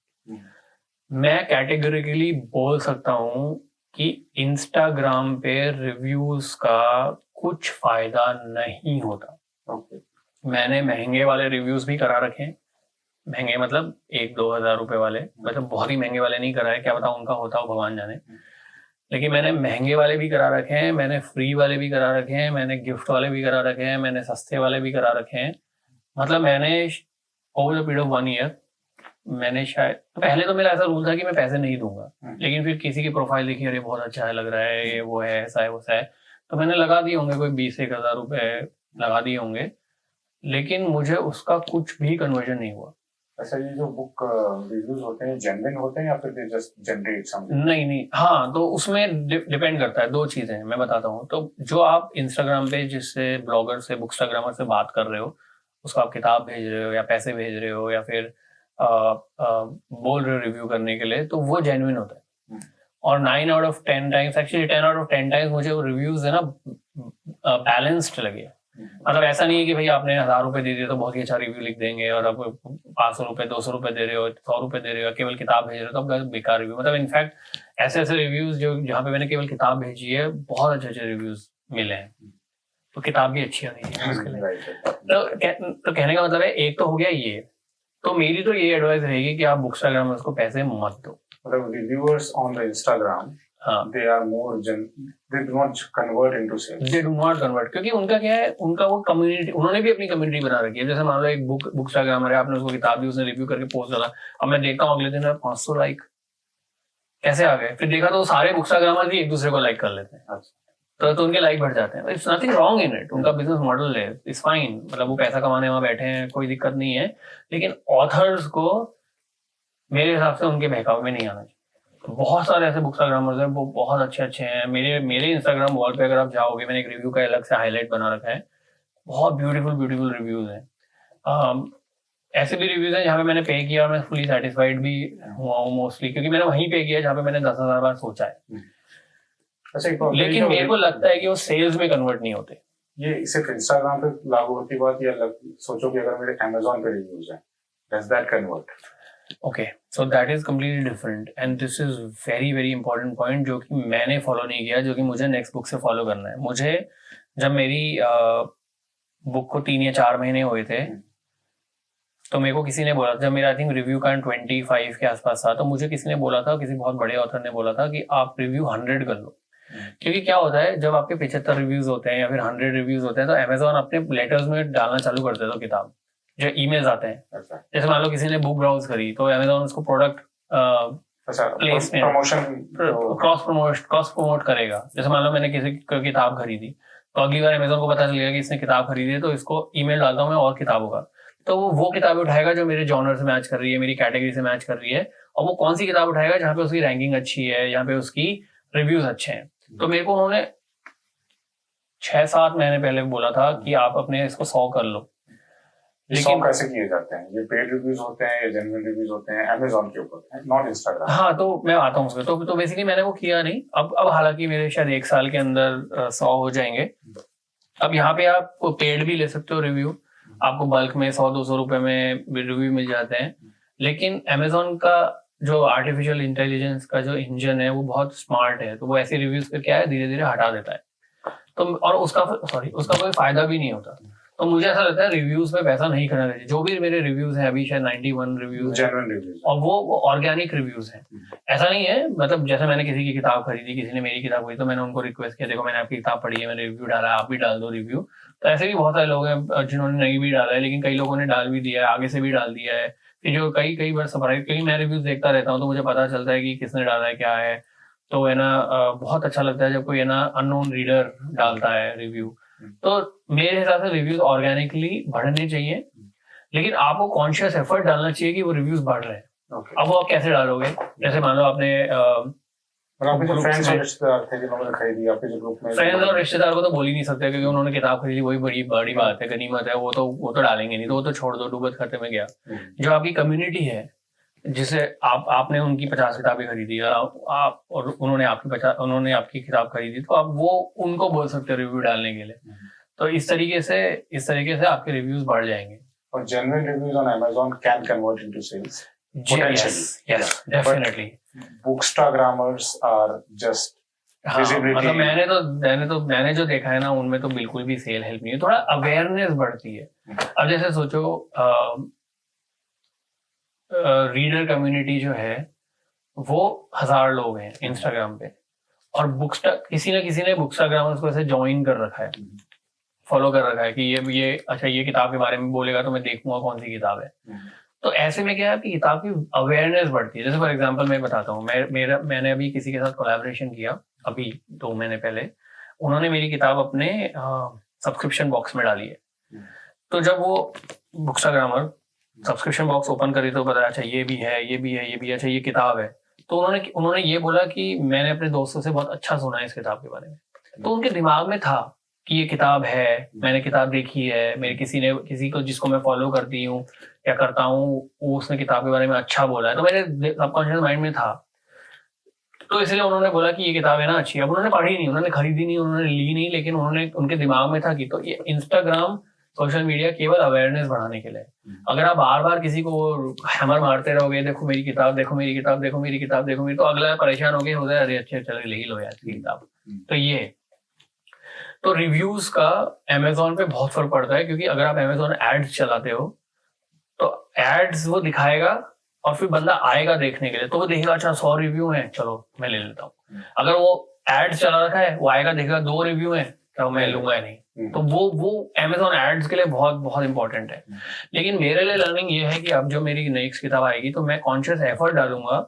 मैं कैटेगरिकली बोल सकता हूँ कि इंस्टाग्राम पे रिव्यूज का कुछ फायदा नहीं होता। मैंने महंगे वाले रिव्यूज भी करा रखे हैं, महंगे मतलब 1-2 हज़ार रुपए वाले, मतलब बहुत ही महंगे वाले नहीं कराए, क्या पता उनका होता हो, भगवान जाने। लेकिन मैंने महंगे वाले भी करा रखे हैं, मैंने फ्री वाले भी करा रखे हैं, मैंने गिफ्ट वाले भी करा रखे हैं, मैंने सस्ते वाले भी करा रखे हैं। मतलब मैंने over the period of 1 year मैंने शायद, तो पहले तो मेरा ऐसा रूल था कि मैं पैसे नहीं दूंगा, लेकिन फिर किसी की प्रोफाइल देखी, अरे बहुत अच्छा है, लग रहा है, ये वो है, ऐसा है वैसा है, तो मैंने लगा दिए होंगे कोई 20-1 हज़ार रुपए लगा दिए होंगे, लेकिन मुझे उसका कुछ भी कन्वर्जन नहीं हुआ। अच्छा, ये जो बुक रिव्यूज होते हैं जेन्युइन होते हैं या फिर जस्ट जनरेट समथिंग? नहीं, हाँ, तो उसमें डिपेंड करता है। 2 चीजें हैं, मैं बताता हूँ। तो जो आप इंस्टाग्राम पे जिससे ब्लॉगर से, बुकस्टाग्रामर से बात कर रहे हो, उसको आप किताब भेज रहे हो या पैसे भेज रहे हो या फिर बोल रहे हो रिव्यू करने के लिए, तो वो जेन्युइन होता है। और 9 out of 10 times, actually 10 out of 10 times मुझे वो रिव्यूज है ना बैलेंस्ड लगे। मतलब ऐसा नहीं है कि भाई आपने 1,000 रुपए दे दिए तो बहुत ही अच्छा रिव्यू लिख देंगे, और आप 500 रुपए, 200 रुपए दे रहे हो, 100 रुपए दे रहे हो, केवल किताब भेज रहे हो तो आपका बेकार रिव्यू। मतलब इनफैक्ट ऐसे रिव्यूज जो जहाँ पे मैंने केवल किताब भेजी है, बहुत अच्छे रिव्यूज मिले हैं, तो किताब भी अच्छी होनी चाहिए उसके लिए। तो कहने का मतलब है, एक तो हो गया ये। तो मेरी तो ये एडवाइस रहेगी कि आप बुकस्टाग्रामर्स को पैसे मत दो। मतलब reviewers on the Instagram, they are more they do not convert into sales. They do not convert, क्योंकि उनका क्या है, उनका वो कम्युनिटी, उन्होंने भी अपनी कम्युनिटी बना रखी है। जैसे मान लो एक बुकस्टाग्रामर है, आपने उसको किताब दी, उसने रिव्यू करके पोस्ट डाला, अब मैं देखता हूँ अगले दिन 500 लाइक, कैसे आ गए, फिर देखा तो सारे बुक्स्टाग्रामर भी एक दूसरे को लाइक कर लेते हैं, तो उनके लाइक बढ़ जाते हैं। It's nothing wrong in it, उनका बिजनेस मॉडल है, इट्स फाइन, मतलब वो पैसा कमाने वहां बैठे हैं, कोई दिक्कत नहीं है। लेकिन ऑथर्स को मेरे हिसाब से उनके बहकावे में नहीं आना चाहिए। बहुत सारे ऐसे बुक्स्टाग्रामर्स हैं, वो बहुत अच्छे अच्छे हैं। मेरे इंस्टाग्राम वॉल पे अगर आप जाओगे, मैंने एक रिव्यू का अलग से हाईलाइट बना रखा है, बहुत ब्यूटीफुल रिव्यूज हैं। ऐसे भी रिव्यूज हैं जहाँ पे मैंने पे किया और मैं फुली सेटिस्फाइड भी हुआ हूँ मोस्टली, क्योंकि मैंने वहीं पे किया जहाँ पे मैंने 10,000 बार सोचा है। अच्छा, लेकिन मेरे को लगता है कि वो सेल्स में कन्वर्ट नहीं होते। ये सिर्फ इंस्टाग्राम पे लागू होती बात, या सोचो कि अगर मेरे Amazon पे रिव्यूज हैं, does that convert? Okay, so that is completely different and this is very important point, जो कि मैंने फॉलो नहीं किया, जो कि मुझे नेक्स्ट बुक से फॉलो करना है। मुझे जब मेरी बुक को 3 या 4 महीने हुए थे, तो मेरे को किसी ने बोला, जब मेरा आई थिंक रिव्यू का 25 के आसपास था, तो मुझे किसी ने बोला था, किसी बहुत बड़े ऑथर ने बोला था कि आप रिव्यू 100 कर लो। क्योंकि क्या होता है, जब आपके 75 रिव्यूज होते हैं या फिर 100 रिव्यूज होते हैं, तो Amazon अपने लेटर्स में डालना चालू कर देता है किताब, जो ईमेल्स आते हैं। जैसे मान लो किसी ने बुक ब्राउज करी, तो Amazon उसको प्रोडक्ट प्लेसमेंट क्रॉस प्रमोट करेगा। जैसे मान लो मैंने किसी की किताब खरीदी, तो अगली बार Amazon को पता चलेगा कि इसने किताब खरीदी है, तो इसको ईमेल डालता हूँ मैं और किताबों का, तो वो किताबें उठाएगा जो मेरे जॉनर से मैच कर रही है, मेरी कैटेगरी से मैच कर रही है। और वो कौन सी किताब उठाएगा जहाँ पे उसकी रैंकिंग अच्छी है, जहाँ पे उसकी रिव्यूज अच्छे हैं। तो मेरे को उन्होंने 6-7 महीने पहले बोला था कि आप अपने इसको 100 कर लो। लेकिन कैसे किए जाते हैं ये? पेड रिव्यूज होते हैं या जेन्युइन रिव्यूज होते हैं Amazon के ऊपर, नॉट इंस्टाग्राम? हाँ, तो मैं आता हूँ उसमें। तो बेसिकली मैंने वो किया नहीं। अब हालांकि मेरे शायद 1 साल के अंदर 100 हो जाएंगे। अब यहाँ पे आप पेड भी ले सकते हो रिव्यू, आपको बल्क में 100-200 रुपए में रिव्यू मिल जाते हैं। लेकिन Amazon का जो आर्टिफिशियल इंटेलिजेंस का जो इंजन है वो बहुत स्मार्ट है, तो वो ऐसे रिव्यूज पे क्या है, धीरे धीरे हटा देता है। तो और उसका कोई फायदा भी नहीं होता। तो मुझे ऐसा लगता है रिव्यूज पे पैसा नहीं करना चाहिए। जो भी मेरे रिव्यूज हैं अभी शायद 91 रिव्यूज हैं, और वो ऑर्गेनिक रिव्यूज हैं। ऐसा नहीं है, मतलब जैसे मैंने किसी की किताब खरीदी, किसी ने मेरी किताब खरीदी, तो मैंने उनको रिक्वेस्ट किया, देखो मैंने आपकी किताब पढ़ी है, मैंने रिव्यू डाला, आप भी डाल दो रिव्यू। तो ऐसे भी बहुत सारे लोग हैं जिन्होंने नहीं भी डाला है, लेकिन कई लोगों ने डाल भी दिया है, आगे से भी डाल दिया है। फिर जो कई बार सरप्राइज, क्योंकि मैं रिव्यूज देखता रहता हूँ तो मुझे पता चलता है कि किसने डाला है, क्या है। तो है ना, बहुत अच्छा लगता है जब कोई है ना अननोन रीडर डालता है रिव्यू। तो मेरे हिसाब से रिव्यूज ऑर्गेनिकली बढ़ने चाहिए, लेकिन आपको कॉन्शियस एफर्ट डालना चाहिए कि वो रिव्यूज बढ़ रहे हैं। अब वो आप कैसे डालोगे? जैसे मान लो आपने फ्रेंड्स और रिश्तेदार थे जिन्होंने खरीदी आपके जो ग्रुप में, फ्रेंड्स और रिश्तेदार को तो बोल ही नहीं सकते, क्योंकि उन्होंने किताब खरीदी, वही बड़ी बात है, गनीमत है। वो तो डालेंगे नहीं, तो वो तो छोड़ दो, डूबत खाते में गया। जो आपकी कम्युनिटी है, जिसे आपने उनकी 50 किताबें खरीदी और उन्होंने आपकी किताब खरीदी, तो आप वो उनको बोल सकते हो रिव्यू डालने के लिए। तो इस तरीके से आपके रिव्यूज बढ़ जाएंगे। और genuine reviews on Amazon can convert into sales potentially, yes, definitely. Bookstagrammers are just मतलब मैंने जो देखा है ना, उनमें तो बिल्कुल भी सेल हेल्प नहीं है, थोड़ा अवेयरनेस बढ़ती है। अब जैसे सोचो, रीडर कम्युनिटी जो है वो 1000 लोग हैं इंस्टाग्राम पे, और किसी ने बुक्स्टाग्रामर्स को ऐसे ज्वाइन कर रखा है, फॉलो कर रखा है कि ये अच्छा, ये किताब के बारे में बोलेगा तो मैं देखूंगा कौन सी किताब है। तो ऐसे में क्या है कि किताब की अवेयरनेस बढ़ती है। जैसे फॉर एग्जांपल मैं बताता हूँ, मैंने अभी किसी के साथ कोलैबोरेशन किया अभी 2 महीने पहले। उन्होंने मेरी किताब अपने सब्सक्रिप्शन बॉक्स में डाली है। तो जब वो बुक्स्टाग्रामर सब्सक्रिप्शन बॉक्स ओपन करी तो बताया, अच्छा ये भी है, अच्छा ये किताब है। तो उन्होंने ये बोला कि मैंने अपने दोस्तों से बहुत अच्छा सुना है इस किताब के बारे में। तो उनके दिमाग में था कि ये किताब है, मैंने किताब देखी है, मेरे किसी को जिसको मैं फॉलो करती हूँ या करता हूँ, उसने किताब के बारे में अच्छा बोला है, तो मेरे सबकॉन्शियस माइंड में था। तो इसलिए उन्होंने बोला कि ये किताब है ना अच्छी है। अब उन्होंने पढ़ी नहीं, उन्होंने खरीदी नहीं, उन्होंने ली नहीं, लेकिन उनके दिमाग में था कि, तो ये इंस्टाग्राम, सोशल मीडिया केवल अवेयरनेस बढ़ाने के लिए। अगर आप बार बार किसी को हैमर मारते रहोगे, देखो मेरी किताब, तो अगला परेशान हो गया, अरे अच्छे चलो ले ही लो यार किताब। तो ये तो रिव्यूज का Amazon पे बहुत फर्क पड़ता है, क्योंकि अगर आप Amazon एड्स चलाते हो तो एड्स वो दिखाएगा और फिर बंदा आएगा देखने के लिए, तो वो देखेगा अच्छा 100 रिव्यू हैं, चलो मैं ले लेता हूँ। अगर वो एड्स चला रखा है, वो आएगा देखेगा 2 रिव्यू हैं, तो मैं लूंगा नहीं। तो वो Amazon एड्स के लिए बहुत बहुत इंपॉर्टेंट है। लेकिन मेरे लिए लर्निंग ये है कि अब जो मेरी नेक्स्ट किताब आएगी, तो मैं कॉन्शियस एफर्ट डालूंगा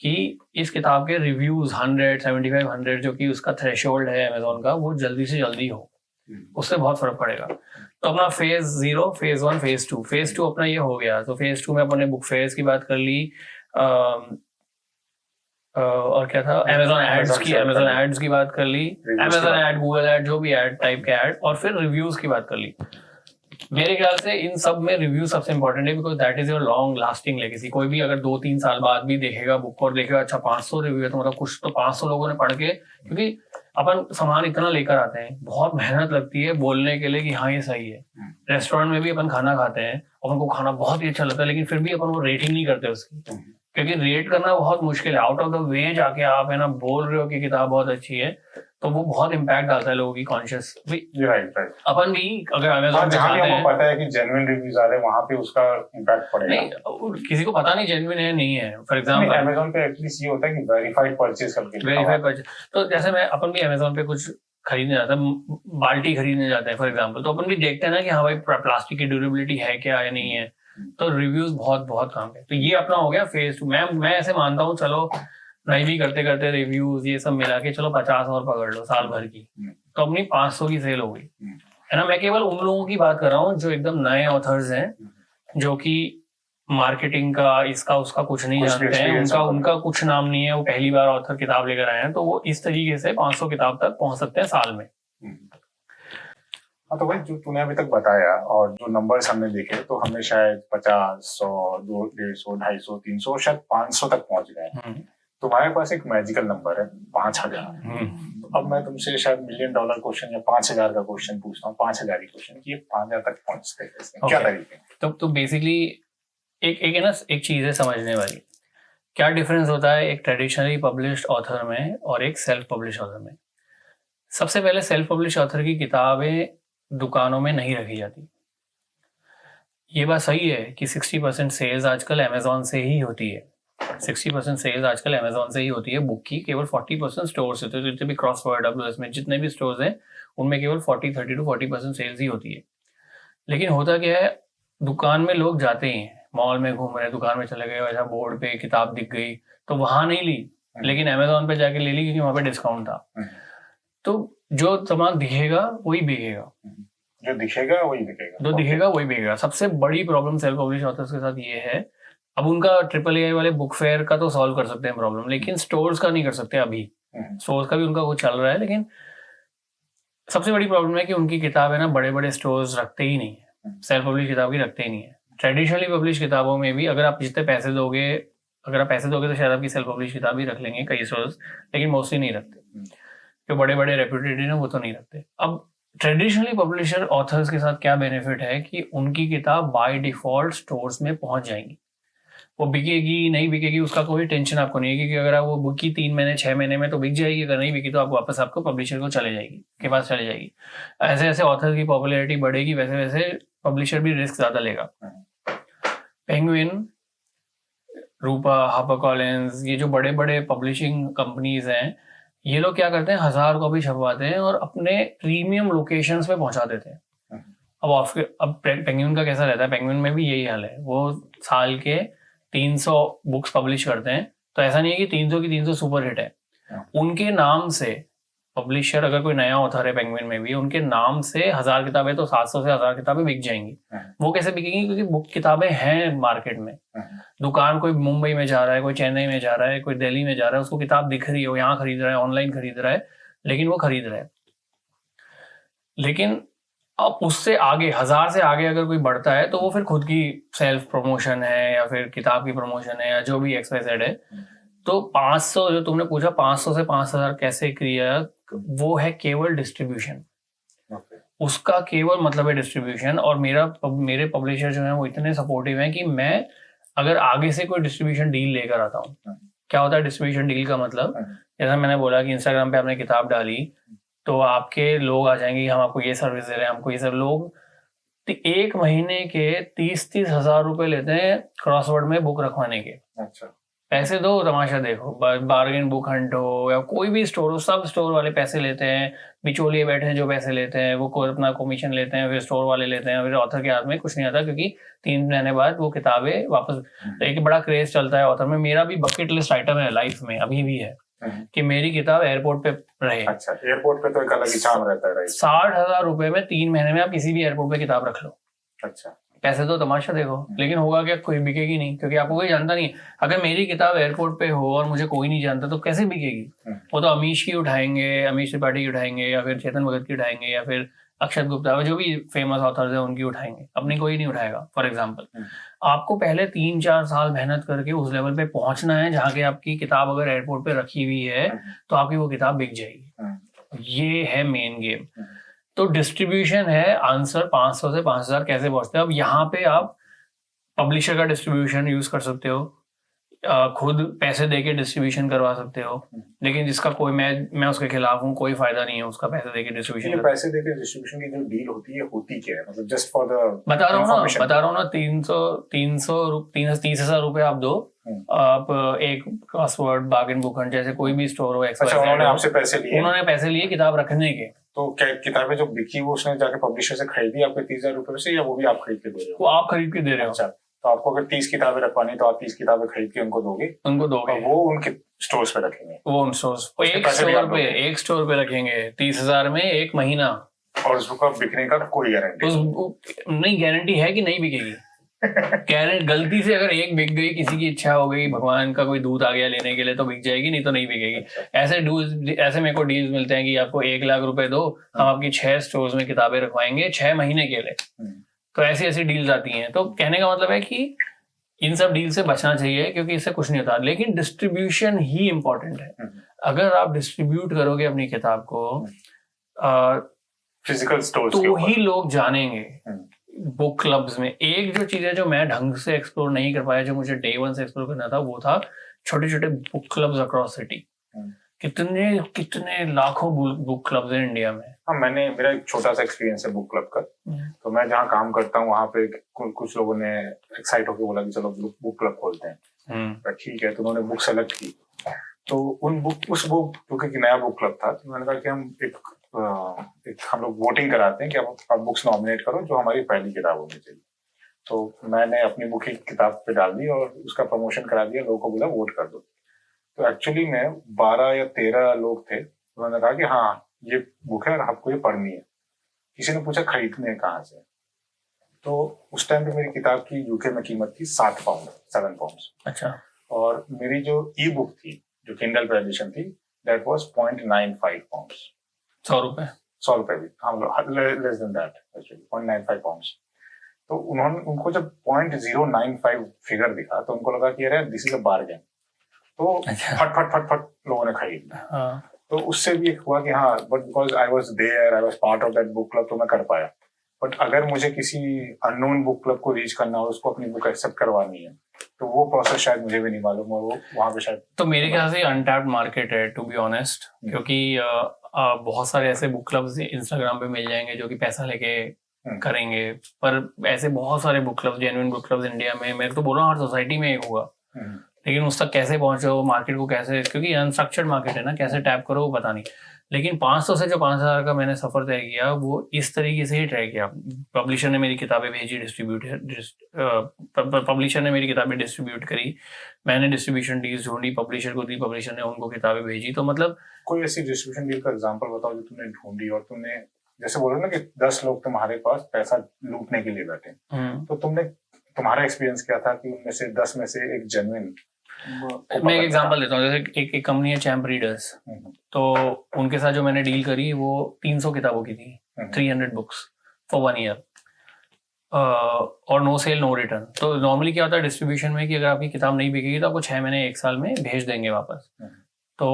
कि इस किताब के रिव्यूज 100, 75, 100 जो कि उसका थ्रेशोल्ड है अमेजोन का, वो जल्दी से जल्दी हो, उससे बहुत फर्क पड़ेगा। तो अपना फेज 0, फेज 1, फेज 2 अपना ये हो गया। तो फेज 2 में अपने बुक फेयर्स की बात कर ली, और क्या था, अमेजोन एड्स की बात कर ली, अमेजन एड, गूगल एड, जो भी एड टाइप के एड, और फिर रिव्यूज की बात कर ली। मेरे ख्याल से इन सब में रिव्यू सबसे इंपॉर्टेंट है, because that is your long lasting legacy. कोई भी अगर 2-3 साल बाद भी देखेगा बुक और देखेगा अच्छा 500 रिव्यू है, तो मतलब कुछ तो 500 लोगों ने पढ़ के, क्योंकि अपन सामान इतना लेकर आते हैं, बहुत मेहनत लगती है बोलने के लिए कि हाँ ये सही है। रेस्टोरेंट में भी अपन खाना खाते हैं और उनको खाना बहुत ही अच्छा लगता है, लेकिन फिर भी अपन वो रेटिंग नहीं करते उसकी, क्योंकि रेट करना बहुत मुश्किल है। आउट ऑफ द वे जाके आप है ना बोल रहे हो कि किताब बहुत अच्छी है, तो वो बहुत इम्पैक्ट डालता है लोगों की कॉन्शियस। राइट। अपन भी अगर अमेज़न पे जहाँ भी हमको पता है कि जेन्युइन रिव्यूज आ रहे हैं, वहाँ पे उसका इम्पैक्ट पड़ेगा। नहीं, किसी को पता नहीं जेन्युइन है नहीं है। फॉर एग्जांपल अमेज़न पे एटलीस्ट ये होता है कि वेरीफाइड परचेज करके, वेरीफाइड परचेज। तो जैसे मैं अपन भी अमेज़न पे कुछ खरीदने जाता है, बाल्टी खरीदने जाते हैं फॉर एग्जांपल, तो अपन भी देखते हैं ना कि हाँ भाई प्लास्टिक की ड्यूरेबिलिटी है क्या या नहीं है, तो रिव्यूज बहुत बहुत काम है। तो ये अपना हो गया फेज 2। मैं ऐसे मानता हूँ, चलो नहीं भी करते करते रिव्यूज ये सब मिला के चलो 50 और पकड़ लो साल भर की, तो अपनी 500 की सेल हो गई है ना। मैं केवल उन लोगों की बात कर रहा हूँ जो एकदम नए ऑथर्स हैं, जो कि मार्केटिंग का इसका उसका कुछ नहीं जानते हैं, उनका कुछ नाम नहीं है, वो पहली बार ऑथर किताब लेकर आए हैं, तो वो इस तरीके से 500 किताब तक पहुंच सकते हैं साल में। हाँ, तो भाई जो तूने अभी तक बताया और जो नंबर्स हमने देखे, तो हमने शायद 50, 100, 250, 250, 300, शायद 500 तक पहुंच गए। तुम्हारे पास एक मैजिकल नंबर है 5000। अब मैं तुमसे शायद $1 मिलियन क्वेश्चन या 5000 का क्वेश्चन पूछता हूँ, 5000 क्वेश्चन कि ये 5000 तक पहुंचते हैं क्या तरीके? तो बेसिकली एक है ना, एक चीज है समझने वाली, क्या डिफरेंस होता है एक ट्रेडिशनली पब्लिश्ड ऑथर में और एक सेल्फ पब्लिश ऑथर में। सबसे पहले सेल्फ पब्लिश ऑथर की किताबें दुकानों में नहीं रखी जाती। ये बात सही है कि 60% सेल्स आजकल अमेजोन से ही होती है, 60% सेल्स आजकल अमेजोन से ही होती है बुक की, केवल 40% स्टोर से। तो जितने भी क्रॉसवर्ड AWS में जितने भी स्टोर्स हैं, उनमें केवल 30 to 40% सेल्स ही होती है। लेकिन होता क्या है, दुकान में लोग जाते ही हैं, मॉल में घूम रहे हैं, दुकान में चले गए, वैसा बोर्ड पे किताब दिख गई तो वहां नहीं ली, लेकिन अमेजोन पे जाके ले ली क्योंकि वहां पे डिस्काउंट था। तो जो सामान दिखेगा वही बिकेगा, जो दिखेगा वही बिकेगा, जो दिखेगा वही बिकेगा। सबसे बड़ी प्रॉब्लम सेल्फ पब्लिश ऑथर्स के साथ ये है, अब उनका AAA वाले बुक फेयर का तो सॉल्व कर सकते हैं प्रॉब्लम, लेकिन स्टोर्स का नहीं कर सकते अभी। स्टोर्स का भी उनका कुछ चल रहा है, लेकिन सबसे बड़ी प्रॉब्लम है कि उनकी किताब है ना बड़े बड़े स्टोर्स रखते ही नहीं है, सेल्फ पब्लिश किताब की रखते ही नहीं है। ट्रेडिशनली पब्लिश किताबों में भी अगर आप जितने पैसे दोगे, अगर आप पैसे दोगे तो शायद आपकी सेल्फ पब्लिश किताब ही रख लेंगे कई स्टोर्स, लेकिन मोस्टली नहीं रखते। जो बड़े बड़े रेप्यूटेड है वो तो नहीं रखते। अब ट्रेडिशनली पब्लिशर ऑथर्स के साथ क्या बेनिफिट है कि उनकी किताब बाय डिफॉल्ट स्टोर्स में पहुंच जाएंगी, वो बिकेगी नहीं बिकेगी उसका कोई टेंशन आपको नहीं है, क्योंकि अगर आप वो बिकी 3 महीने 6 महीने में तो बिक जाएगी, अगर नहीं बिकी तो आप वापस आपको पब्लिशर को चले जाएगी के पास चले जाएगी। ऐसे ऐसे ऑथर की पॉपुलैरिटी बढ़ेगी, वैसे वैसे पब्लिशर भी रिस्क ज्यादा लेगा। पेंगुइन, रूपा, हापर कॉलिंस, ये जो बड़े बड़े पब्लिशिंग कंपनीज हैं, ये लोग क्या करते हैं, 1000 कॉपी छपवाते हैं और अपने प्रीमियम लोकेशंस पे पहुंचा देते हैं। अब पेंगुइन का कैसा रहता है, पेंगुइन में भी यही हाल है, वो साल के 300 बुक्स पब्लिश करते हैं, तो ऐसा नहीं है कि 300 की 300 सुपर हिट है। उनके नाम से पब्लिशर, अगर कोई नया ऑथर है पेंगुइन में भी, उनके नाम से 1000 किताबें तो 700 से 1000 किताबें बिक जाएंगी। वो कैसे बिकेंगी, क्योंकि बुक किताबें हैं मार्केट में। दुकान कोई मुंबई में जा रहा है, कोई चेन्नई में जा रहा है, कोई दिल्ली में जा रहा है, उसको किताब दिख रही है, वो यहाँ खरीद रहा है, ऑनलाइन खरीद रहा है, लेकिन वो खरीद रहा है। लेकिन अब उससे आगे 1000 से आगे अगर कोई बढ़ता है तो वो फिर खुद की सेल्फ प्रमोशन है या फिर किताब की प्रमोशन है या जो भी XYZ है। तो 500 जो तुमने पूछा, 500 से 5000 कैसे किया, वो है केवल डिस्ट्रीब्यूशन। उसका केवल मतलब है डिस्ट्रीब्यूशन। और मेरे पब्लिशर जो है वो इतने सपोर्टिव हैं कि मैं अगर आगे से कोई डिस्ट्रीब्यूशन डील लेकर आता हूँ, क्या होता है डिस्ट्रीब्यूशन डील का मतलब, जैसा मैंने बोला कि इंस्टाग्राम पे आपने किताब डाली तो आपके लोग आ जाएंगे, हम आपको ये सर्विस दे रहे हैं, हमको ये सब। लोग 1 महीने के 30-30 हजार रुपए लेते हैं क्रॉसवर्ड में बुक रखवाने के। अच्छा। पैसे दो, तमाशा देखो। बार्गेन बुक हंट हो या कोई भी स्टोर हो, सब स्टोर वाले पैसे लेते हैं। बिचौलिए बैठे हैं जो पैसे लेते हैं, वो अपना कमीशन लेते हैं, फिर स्टोर वाले लेते हैं, फिर ऑथर के हाथ में कुछ नहीं आता, क्योंकि 3 महीने बाद वो किताबें वापस। तो एक बड़ा क्रेज चलता है ऑथर में। मेरा भी बकेट लिस्ट आइटम है लाइफ में, अभी भी है, कि मेरी किताब एयरपोर्ट पे रहे। अच्छा, एयरपोर्ट पे तो एक अलग ही चार्म रहता है, राइट? 60,000 रुपए में 3 महीने में आप किसी भी एयरपोर्ट पे किताब रख लो। अच्छा, पैसे तो तमाशा देखो, लेकिन होगा क्या? कोई बिकेगी नहीं, क्योंकि आपको कोई जानता नहीं है। अगर मेरी किताब एयरपोर्ट पे हो और मुझे कोई नहीं जानता तो कैसे बिकेगी? वो तो अमीश की उठाएंगे, अमीश त्रिपाठी की उठाएंगे, या फिर चेतन भगत की उठाएंगे, या फिर अक्षत गुप्ता, जो भी फेमस ऑथर्स है उनकी उठाएंगे, अपनी कोई नहीं उठाएगा। फॉर एग्जाम्पल, आपको पहले 3-4 साल मेहनत करके उस लेवल पे पहुंचना है जहाँ के आपकी किताब अगर एयरपोर्ट पे रखी हुई है तो आपकी वो किताब बिक जाएगी। ये है मेन गेम। तो डिस्ट्रीब्यूशन है आंसर। 500 से 5,000 कैसे पहुंचते हैं? अब यहाँ पे आप पब्लिशर का डिस्ट्रीब्यूशन यूज कर सकते हो, खुद पैसे देके डिस्ट्रीब्यूशन करवा सकते हो, लेकिन जिसका कोई मैं उसके खिलाफ हूँ, कोई फायदा नहीं है उसका पैसे देके डिस्ट्रीब्यूशन। पैसे देके डिस्ट्रीब्यूशन की जो डील होती है, होती क्या है? मतलब जस्ट फॉर द बता रहा हूँ ना 30,000 रुपए आप दो, आप एक क्रॉसवर्ड, बार्गेन बुक हंट जैसे कोई भी स्टोर हो, उन्होंने आपसे पैसे लिए? उन्होंने पैसे लिए किताब रखने के। तो क्या किताबें जो बिकी वो उसने जाके पब्लिशर से खरीदी आपके 30,000 रुपए से, या वो भी आप खरीद के दे रहे हो? वो आप खरीद के दे रहे हो। अच्छा, तो आपको अगर 30 किताबें रखवानी तो आप 30 किताबें खरीद के उनको दोगे? वो उनके स्टोर्स पे रखेंगे? वो उन स्टोर्स एक स्टोर पे रखेंगे 30,000 में 1 महीना। और उसका बिकने का कोई गारंटी नहीं? गारंटी है कि नहीं बिकेगी? गलती से अगर एक बिक गई, किसी की इच्छा हो गई, भगवान का कोई दूत आ गया लेने के लिए, तो बिक जाएगी, नहीं तो नहीं बिकेगी। ऐसे मेरे को डील्स मिलते हैं कि आपको 1 लाख रुपए दो, हम आपकी 6 स्टोर्स में किताबें रखवाएंगे 6 महीने के लिए। तो ऐसी डील्स आती हैं। तो कहने का मतलब है कि इन सब डील से बचना चाहिए, क्योंकि इससे कुछ नहीं होता। लेकिन डिस्ट्रीब्यूशन ही इंपॉर्टेंट है। अगर आप डिस्ट्रीब्यूट करोगे अपनी किताब को फिजिकल स्टोर्स तो ही लोग जानेंगे। बुक क्लब्स में एक जो चीज है जो मैं ढंग से एक्सप्लोर नहीं कर पाया, जो मुझे डे 1 से एक्सप्लोर करना था, वो था छोटे छोटे बुक क्लब्स अक्रॉस सिटी। कितने लाखों बुक क्लब्स हैं इंडिया में। हाँ, मेरा एक छोटा सा एक्सपीरियंस है बुक क्लब का। तो मैं जहाँ काम करता हूँ वहाँ पे कुछ लोगों ने एक्साइट होकर बोला कि चलो बुक क्लब खोलते हैं। ठीक है, तो उन्होंने बुक सेलेक्ट की। तो उस बुक क्योंकि नया बुक क्लब था, तो मैंने कहा कि हम लोग वोटिंग कराते हैं कि आप बुक्स नॉमिनेट करो जो हमारी पहली किताब होनी चाहिए। तो मैंने अपनी बुक की किताब पे डाल दी और उसका प्रमोशन करा दिया, लोगों को बोला वोट कर दो। तो एक्चुअली में 12 या 13 लोग थे। उन्होंने कहा कि हाँ ये बुक है और आपको ये पढ़नी है। किसी ने पूछा खरीदने कहाँ से? तो उस टाइम पे मेरी किताब की यूके में कीमत थी 7 पाउंड। अच्छा। और मेरी जो ई बुक थी, जो किंडल पे एडिशन थी, दैट वाज 0.95 पाउंड। 100 रुपए भी, हम लोग less than that actually, 0.95 pound. तो उनको जब 0.095 फिगर दिखा तो उनको लगा कि अरे दिस इज अ बार्गेन। तो फट लोगों ने खरीद लिया। तो उससे भी एक हुआ कि हाँ, but because I was there, I was part of that book club, तो मैं कर पाया। बट अगर मुझे किसी अननोन बुक क्लब को रीच करना हो, उसको अपनी बुक एक्सेप्ट करवानी है, तो वो प्रोसेस शायद मुझे भी नहीं मालूम, और वो वहाँ पे शायद। तो मेरे ख्याल से अनटैप्ड मार्केट है, टू बी ऑनेस्ट, क्योंकि बहुत सारे ऐसे बुक क्लब्स इंस्टाग्राम पे मिल जाएंगे जो कि पैसा लेके करेंगे, पर ऐसे बहुत सारे book clubs, genuine book clubs India में, मैं तो बोल रहा हूँ हर सोसाइटी में एक होगा। लेकिन उस तक कैसे पहुंचो, मार्केट को कैसे, क्योंकि अनस्ट्रक्चर्ड मार्केट है ना, कैसे टैप करो वो पता नहीं। लेकिन 500 से जो 5,000 का मैंने सफर तय किया, वो इस तरीके से ही तय किया। पब्लिशर ने मेरी किताबें भेजी, पब्लिशर ने मेरी किताबें डिस्ट्रीब्यूट करी, मैंने डिस्ट्रीब्यूशन डील्स ढूंढी, पब्लिशर को दी, पब्लिशर ने उनको किताबें भेजी। तो मतलब कोई ऐसी डिस्ट्रीब्यूशन डील का एग्जांपल बताओ जो तुमने ढूंढी और तुमने, जैसे बोलो ना कि 10 लोग तुम्हारे पास पैसा लूटने के लिए बैठे, तो तुम्हारा एक्सपीरियंस क्या था कि उनमें से 10 में से एक जेन्युइन? मैं एक एग्जांपल देता हूँ। जैसे एक कंपनी है चैम्प रीडर्स, तो उनके साथ जो मैंने डील करी वो 300 किताबों की थी, 300 बुक्स फॉर 1 ईयर, और नो सेल नो रिटर्न। तो नॉर्मली क्या होता है डिस्ट्रीब्यूशन में कि अगर आपकी किताब नहीं बिकेगी तो आपको 6 महीने 1 साल में भेज देंगे वापस। तो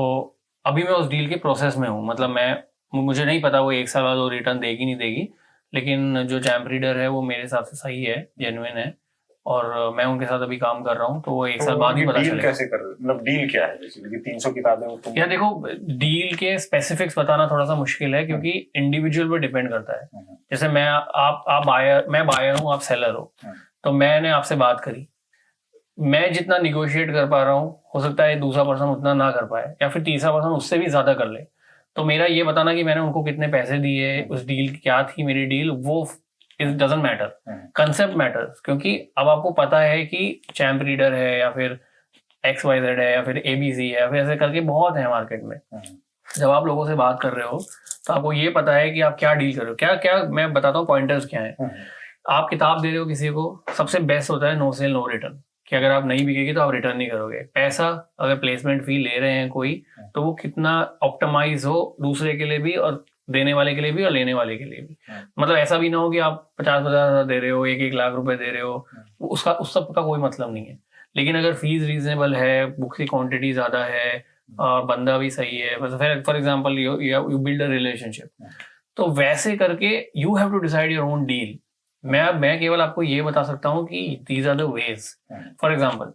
अभी मैं उस डील के प्रोसेस में हूँ, मतलब मुझे नहीं पता वो 1 साल बाद वो रिटर्न देगी नहीं देगी, लेकिन जो चैम्प रीडर है वो मेरे हिसाब से सही है, जेन्युइन है, और मैं उनके साथ अभी काम कर रहा हूँ। तो वो 1 साल बाद ही पता चलेगा। कैसे कर रहे हो? मतलब डील क्या है बेसिकली? 300 किताबें यार देखो, डील के स्पेसिफिक्स बताना थोड़ा सा मुश्किल है, क्योंकि इंडिविजुअल पे डिपेंड करता है। जैसे मैं बायर हूँ, आप सेलर हो, तो मैंने आपसे बात करी, मैं जितना निगोशिएट कर पा रहा हूँ, हो सकता है दूसरा पर्सन उतना ना कर पाए या फिर तीसरा पर्सन उससे भी ज्यादा कर ले। तो मेरा ये बताना कि मैंने उनको कितने पैसे दिए, उस डील क्या थी मेरी डील, वो it doesn't matter, concept matters. क्योंकि अब आपको पता है कि चैम्प रीडर है या फिर XYZ है या फिर ABC है या फिर ऐसे करके बहुत है मार्केट में। जब आप लोगों से बात कर रहे हो तो आपको ये पता है कि आप क्या डील कर रहे हो, क्या क्या मैं बताता हूँ पॉइंटर्स क्या है। आप किताब दे रहे हो किसी को, सबसे बेस्ट होता है नो सेल नो रिटर्न, कि अगर आप नहीं बिकेगी तो आप रिटर्न नहीं करोगे। पैसा अगर प्लेसमेंट फी ले रहे हैं कोई, तो वो कितना ऑप्टिमाइज हो दूसरे के लिए भी और देने वाले के लिए भी और लेने वाले के लिए भी। मतलब ऐसा भी ना हो कि आप 50-50 हज़ार दे रहे हो, 1-1 लाख रुपए दे रहे हो, उसका उस सब का कोई मतलब नहीं है। लेकिन अगर फीस रीजनेबल है, बुक की क्वांटिटी ज्यादा है और बंदा भी सही है, for example you build a relationship, तो वैसे करके you have to decide your own deal. मैं केवल आपको ये बता सकता हूँ कि these are the ways. For example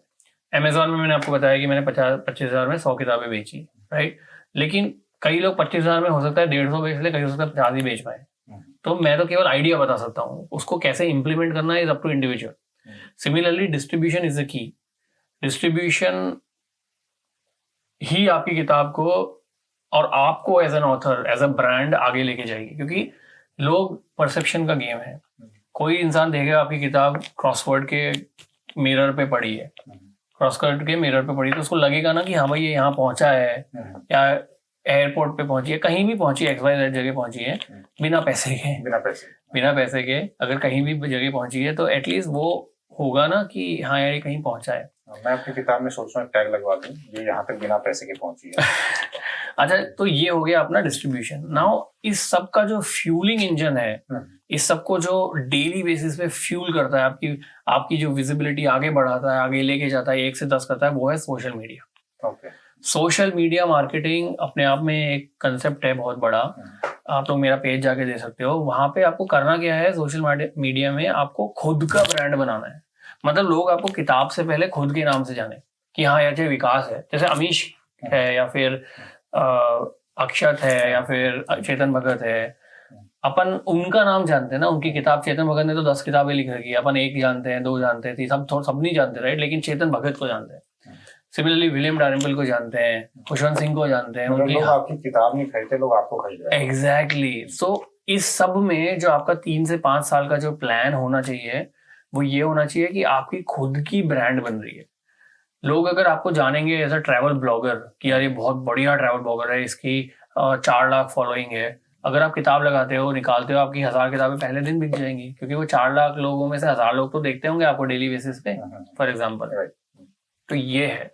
Amazon में मैंने आपको बताया कि मैंने 25 हज़ार में 100 किताबें बेची, राइट। लेकिन कई लोग 25 हज़ार में हो सकता है 150 बेच ले, कई हो सकता है 50 ही बेच पाए। तो मैं तो केवल आइडिया बता सकता हूँ, उसको कैसे इंप्लीमेंट करना है is up to individual. Similarly distribution is the key. Distribution ही आपकी किताब को और आपको as an author, as a brand आगे लेके जाएगी। क्योंकि लोग परसेप्शन का गेम है। कोई इंसान देखेगा आपकी किताब क्रॉसवर्ड के मिरर पे पड़ी है, क्रॉसवर्ड के मिरर पे पड़ी, तो उसको लगेगा ना कि हाँ भाई ये यहाँ पहुंचा है या एयरपोर्ट पे पहुंची है, कहीं भी पहुंची है, XYZ जगह पहुंची है, बिना पैसे के अगर कहीं भी जगह पहुंची है तो एटलीस्ट वो होगा ना कि हाँ यार ये कहीं पहुंचा है। मैं अपनी किताब में सोच रहा हूँ टैग लगवा दूं, ये यहाँ तक बिना पैसे के पहुंची है। अच्छा, तो ये हो गया अपना डिस्ट्रीब्यूशन। नाउ इस सब का जो फ्यूलिंग इंजन है, इस सब को जो डेली बेसिस पे फ्यूल करता है, आपकी जो विजिबिलिटी आगे बढ़ाता है, आगे लेके जाता है, 1 से 10 करता है, वो है social media. Social media marketing अपने आप में एक कंसेप्ट है बहुत बड़ा। आप लोग मेरा पेज जाके दे सकते हो। वहां पे आपको करना क्या है, सोशल मीडिया में आपको खुद का ब्रांड बनाना है। मतलब लोग आपको किताब से पहले खुद के नाम से जाने कि हाँ यार, जैसे विकास है, जैसे अमीश है या फिर अक्षत है या फिर चेतन भगत है, अपन उनका नाम जानते हैं ना। उनकी किताब, चेतन भगत ने तो 10 किताबें लिख रखी है, अपन 1 जानते हैं, 2 जानते हैं, सब नहीं जानते, राइट। लेकिन चेतन भगत को जानते हैं। सिमिलरली विलियम डारिम्पल को जानते हैं, खुशवंत सिंह को जानते हैं। उनकी लोग आपकी किताब नहीं खरीदते, लोग आपको खरीद रहे हैं। एग्जैक्टली। सो इस सब में जो आपका 3 से 5 साल का जो प्लान होना चाहिए, वो ये होना चाहिए कि आपकी खुद की ब्रांड बन रही है। लोग अगर आपको जानेंगे एज अ ट्रैवल ब्लॉगर कि यार ये बहुत बढ़िया ट्रैवल ब्लॉगर है, इसकी 4 लाख फॉलोइंग है, अगर आप किताब लगाते हो, निकालते हो, आपकी 1000 किताबें पहले दिन बिक जाएंगी। क्योंकि वो 4 लाख लोगों में से 1000 लोग तो देखते होंगे आपको डेली बेसिस पे, फॉर एग्जाम्पल। तो ये है।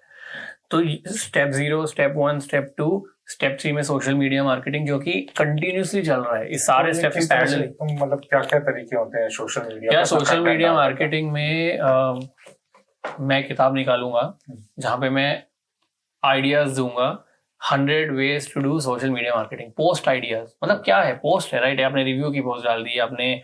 तो स्टेप 0, स्टेप 1, स्टेप 2, स्टेप 3 में सोशल मीडिया मार्केटिंग, जो कि कंटिन्यूसली चल रहा है। इस सारे स्टेप्स पैरेलल। मतलब क्या क्या तरीके होते हैं सोशल मीडिया? यार सोशल मीडिया मार्केटिंग में मैं किताब निकालूंगा जहां पे मैं आइडियाज दूंगा, 100 ways to do social media marketing. Post ideas, मतलब क्या है, पोस्ट है, राइट। आपने रिव्यू की पोस्ट डाल दी, आपने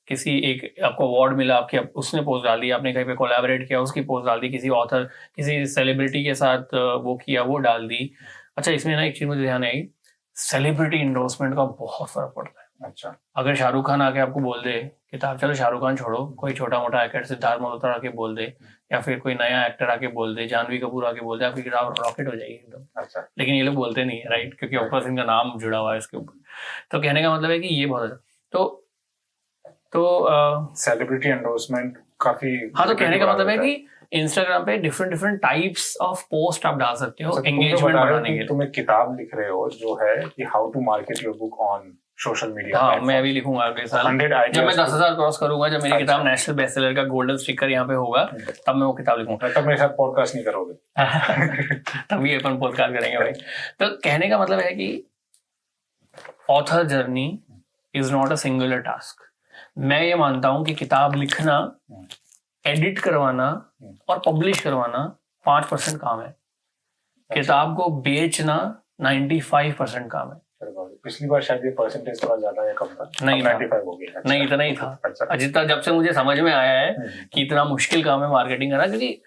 किसी एक आपको अवार्ड मिला, आपके उसने पोस्ट डाल दी, आपने कहीं पे कोलैबोरेट किया, उसकी पोस्ट डाल दी, किसी ऑथर, किसी सेलिब्रिटी के साथ वो किया, वो डाल दी। अच्छा, इसमें ना एक चीज मुझे ध्यान आई, सेलिब्रिटी इंडोर्समेंट का बहुत फर्क पड़ता है। अच्छा, अगर शाहरुख खान आके आपको बोल दे किताब, चलो शाहरुख खान छोड़ो, कोई छोटा मोटा एक्टर सिद्धार्थ मल्होत्रा आके बोल दे, या फिर कोई नया एक्टर आके बोल दे, जानवी कपूर आके बोल दे, आपकी किताब रॉकेट हो जाएगी एकदम। अच्छा। लेकिन ये लोग बोलते नहीं है, राइट, क्योंकि ऑफकोर्स सिंह का नाम जुड़ा हुआ है इसके ऊपर। तो कहने का मतलब है कि ये बहुत तो सेलिब्रिटी एंडोर्समेंट काफी। हाँ, तो कहने का मतलब है कि इंस्टाग्राम पे डिफरेंट टाइप्स ऑफ पोस्ट आप डाल सकते हो एंगेजमेंट बढ़ाने के लिए। तुम एक किताब लिख रहे हो जो है कि how to market your book on social media. हाँ, मैं अभी लिखूंगा अगले साल, जब मैं 10,000 क्रॉस करूंगा, जब मेरी किताब नेशनल बेस्ट सेलर का गोल्डन स्टिकर यहाँ पे होगा, तब मैं वो किताब लिखूंगा। तब मेरे साथ पॉडकास्ट नहीं करोगे? तभी अपन पॉडकास्ट करेंगे भाई। तो कहने का मतलब है कि author journey is not a singular task. मैं ये मानता हूं कि किताब लिखना, एडिट करवाना और पब्लिश करवाना 5% काम है। किताब को बेचना 95% काम है। पिछली बार शायद ये परसेंटेज थोड़ा ज्यादा या कम था? नहीं था, 95 हो गया। नहीं इतना ही था। जितना जब से मुझे समझ में आया है कि इतना मुश्किल काम है मार्केटिंग करना, क्योंकि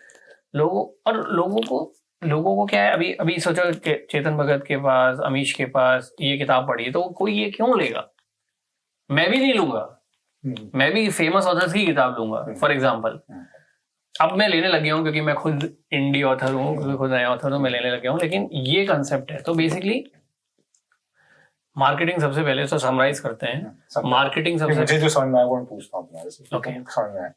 लोगों को क्या है, अभी सोचो चेतन भगत के पास, अमीश के पास ये किताब पढ़ी है, तो कोई ये क्यों लेगा? मैं भी नहीं लूंगा, मैं भी फेमस ऑथर्स की किताब लूंगा फॉर एग्जाम्पल। अब मैं लेने लग गया हूँ क्योंकि मैं खुद इंडी ऑथर हूँ, क्योंकि खुद नया ऑथर हूँ, मैं लेने लग गया हूँ। लेकिन ये कंसेप्ट है। तो बेसिकली मार्केटिंग सबसे पहले तो समराइज करते हैं। मार्केटिंग सबसे मुझे जो समझ में आया वो मैं पूछता हूँ तुम्हारे से। ओके, समझ में आया।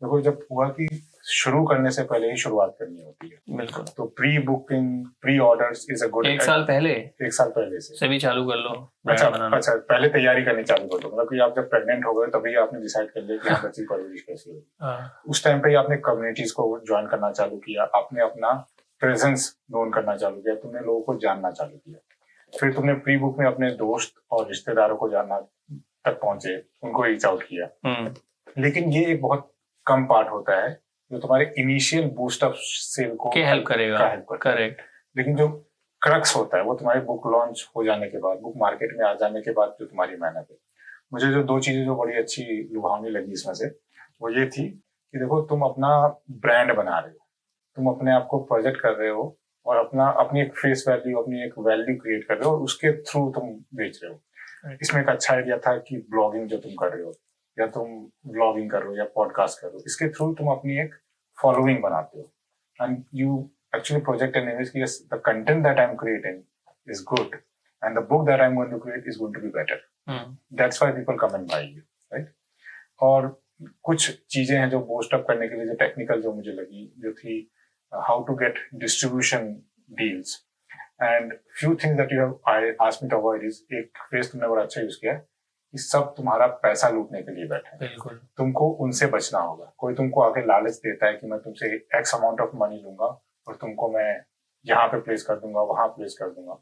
देखो, जब हुआ कि शुरू करने से पहले ही शुरुआत करनी होती है। बिल्कुल। तो pre booking, pre orders is a good. एक साल पहले से भी चालू कर लो। अच्छा, पहले तैयारी करनी चालू कर दो। मतलब कि आप जब प्रेग्नेंट हो गए तभी आपने डिसाइड कर लिया कि हाँ, बच्ची परवरिश कैसी होगी। उस टाइम पे ही आपने कम्युनिटीज को ज्वाइन करना चालू किया, आपने अपना प्रेजेंस नोन करना चालू किया, तुमने लोगों को जानना चालू किया। फिर तुमने प्री बुक में अपने दोस्त और रिश्तेदारों को जानना तक पहुंचे, उनको रीच आउट किया। लेकिन ये एक बहुत कम पार्ट होता है जो तुम्हारे इनिशियल बूस्ट अप सेल को हेल्प करेगा। करेक्ट। लेकिन जो क्रक्स होता है वो तुम्हारी बुक लॉन्च हो जाने के बाद, बुक मार्केट में आ जाने के बाद जो तुम्हारी मेहनत है। मुझे जो दो चीजें जो बड़ी अच्छी लुभावनी लगी इसमें से वो ये थी कि देखो, तुम अपना ब्रांड बना रहे हो, तुम अपने आप को प्रोजेक्ट कर रहे हो और अपनी एक फेस वैल्यू, अपनी एक वैल्यू क्रिएट कर रहे हो और उसके थ्रू तुम बेच रहे हो। इसमें एक अच्छा आइडिया था कि ब्लॉगिंग जो तुम कर रहे हो या तुम ब्लॉगिंग कर रहे हो या पॉडकास्ट कर रहे हो, इसके थ्रू तुम अपनी एक फॉलोइंग बनाते हो and you actually project an image कि yes, the content that I'm creating is good and the book that I'm going to create is going to be better. That's why people come and buy you, right? और कुछ चीजें हैं जो boost up करने के लिए, जो technical जो मुझे लगी, जो थी how to get distribution deals and few things that you have asked me to avoid is, एक phrase तुमने बड़ा अच्छा यूज किया कि सब तुम्हारा पैसा लूटने के लिए बैठे हैं। बिल्कुल। तुमको उनसे बचना होगा। कोई तुमको आके लालच देता है कि मैं तुमसे एक्स अमाउंट ऑफ मनी लूंगा और तुमको मैं यहाँ पे प्लेस कर दूंगा, वहां प्लेस कर दूंगा।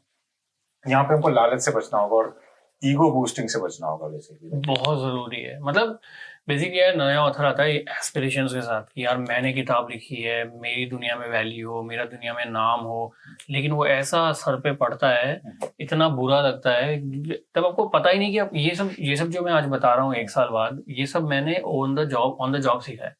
यहाँ पे हमको लालच से बचना होगा और ईगो बूस्टिंग से बचना होगा। बेसिकली बहुत जरूरी है। मतलब बेसिकली यार, नया ऑथर आता है एस्पिरेशंस के साथ कि यार मैंने किताब लिखी है, मेरी दुनिया में वैल्यू हो, मेरा दुनिया में नाम हो, लेकिन वो ऐसा सर पे पड़ता है, इतना बुरा लगता है। तब आपको पता ही नहीं कि आप ये सब जो मैं आज बता रहा हूँ 1 साल बाद, ये सब मैंने ऑन द जॉब सीखा है।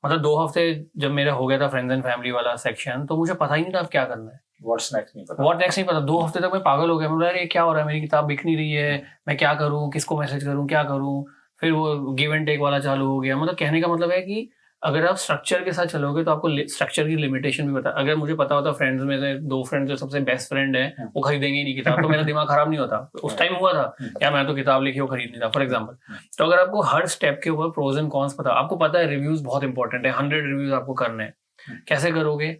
मतलब 2 हफ्ते जब मेरा हो गया था फ्रेंड्स एंड फैमिली वाला सेक्शन, तो मुझे पता ही नहीं था अब क्या करना है। व्हाट्स नेक्स्ट नहीं पता। 2 हफ्ते तक मैं पागल हो गया। मतलब यार ये क्या हो रहा है, मेरी किताब बिक नहीं रही है, मैं क्या करूं, किसको मैसेज करूं, क्या करूं। फिर वो गिव एंड टेक वाला चालू हो गया। मतलब कहने का मतलब है कि अगर आप स्ट्रक्चर के साथ चलोगे तो आपको स्ट्रक्चर की लिमिटेशन भी पता। अगर मुझे पता होता फ्रेंड्स में से 2 फ्रेंड्स जो सबसे बेस्ट फ्रेंड है वो खरीदेंगे ही नहीं किताब, तो मेरा दिमाग खराब नहीं होता। उस टाइम हुआ था यार, मैं तो किताब लिखी वो खरीदनी था फॉर एग्जाम्पल। तो अगर आपको हर स्टेप के ऊपर प्रोज एंड कॉन्स पता, आपको पता है रिव्यूज बहुत इंपॉर्टेंट है, 100 रिव्यूज आपको करने हैं, कैसे करोगे?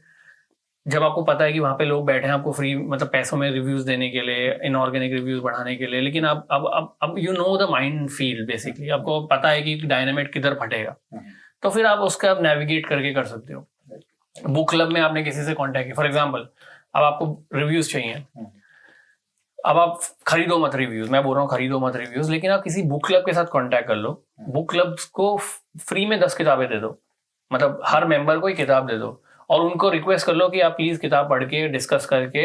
जब आपको पता है कि वहां पे लोग बैठे हैं आपको फ्री, मतलब पैसों में रिव्यूज देने के लिए, इनऑर्गेनिक रिव्यूज बढ़ाने के लिए, लेकिन अब you know the mind feel. Basically आपको पता है कि डायनामाइट किधर फटेगा, तो फिर आप उसका आप नेविगेट करके कर सकते हो। बुक क्लब में आपने किसी से कांटेक्ट किया फॉर एग्जांपल, अब आपको रिव्यूज चाहिए, अब आप खरीदो मत रिव्यूज, मैं बोल रहा हूँ खरीदो मत रिव्यूज, लेकिन आप किसी बुक क्लब के साथ कांटेक्ट कर लो। बुक क्लब को फ्री में 10 किताबें दे दो, मतलब हर मेंबर को एक किताब दे दो और उनको रिक्वेस्ट कर लो कि आप प्लीज किताब पढ़ के डिस्कस करके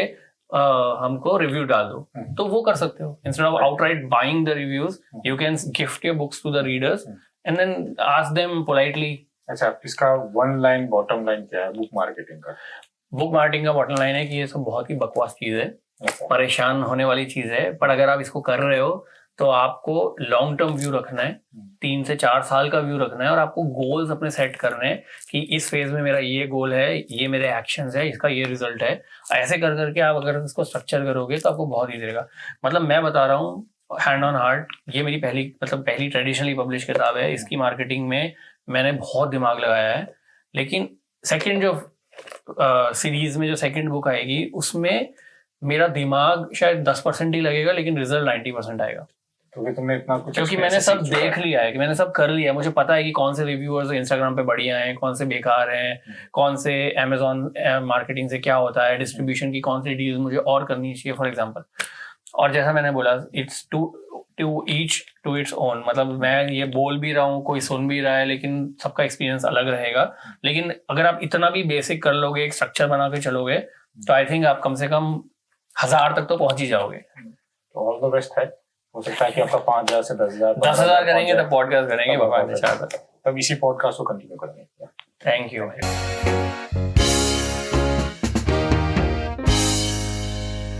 हमको रिव्यू डाल दो। तो वो कर सकते हो। Instead of outright buying the reviews, you can gift your books to the readers and then ask them politely. अच्छा, इसका वन लाइन बॉटम लाइन क्या है बुक मार्केटिंग का? बुक मार्केटिंग का बॉटम लाइन है कि ये सब बहुत ही बकवास चीज है, परेशान होने वाली चीज है, पर अगर आप इसको कर रहे हो तो आपको लॉन्ग टर्म व्यू रखना है, 3 से 4 साल का व्यू रखना है और आपको गोल्स अपने सेट करने हैं कि इस फेज में मेरा ये गोल है, ये मेरे एक्शंस है, इसका ये रिजल्ट है। ऐसे कर करके आप अगर इसको स्ट्रक्चर करोगे तो आपको बहुत ईजी रहेगा। मतलब मैं बता रहा हूँ हैंड ऑन हार्ट, ये मेरी पहली ट्रेडिशनली पब्लिश किताब है। इसकी मार्केटिंग में मैंने बहुत दिमाग लगाया है, लेकिन सेकेंड जो सीरीज में जो सेकेंड बुक आएगी उसमें मेरा दिमाग शायद 10% ही लगेगा, लेकिन रिजल्ट 90% आएगा। तुमने इतना कुछ, क्योंकि मैंने सब देख लिया है, कि मैंने सब कर लिया है। मुझे पता है कि कौन से रिव्यूअर्स इंस्टाग्राम पे बढ़िया हैं, कौन से बेकार हैं, कौन से अमेजोन मार्केटिंग से क्या होता है, डिस्ट्रीब्यूशन की कौन सी डील्स मुझे और करनी चाहिए फॉर एग्जांपल। और जैसा मैंने बोला, it's to each to its own. मतलब मैं ये बोल भी रहा हूँ, कोई सुन भी रहा है, लेकिन सबका एक्सपीरियंस अलग रहेगा। लेकिन अगर आप इतना भी बेसिक कर लोगे, एक स्ट्रक्चर बना के चलोगे, तो आई थिंक आप कम से कम 1000 तक तो पहुंच ही जाओगे। तो ऑल द बेस्ट है। हो सकता है कि आपका 5000 से 10,000 करेंगे तब पॉडकास्ट करेंगे भगवान ने चाहा, तब इसी पॉडकास्ट को कंटिन्यू करेंगे। Thank you.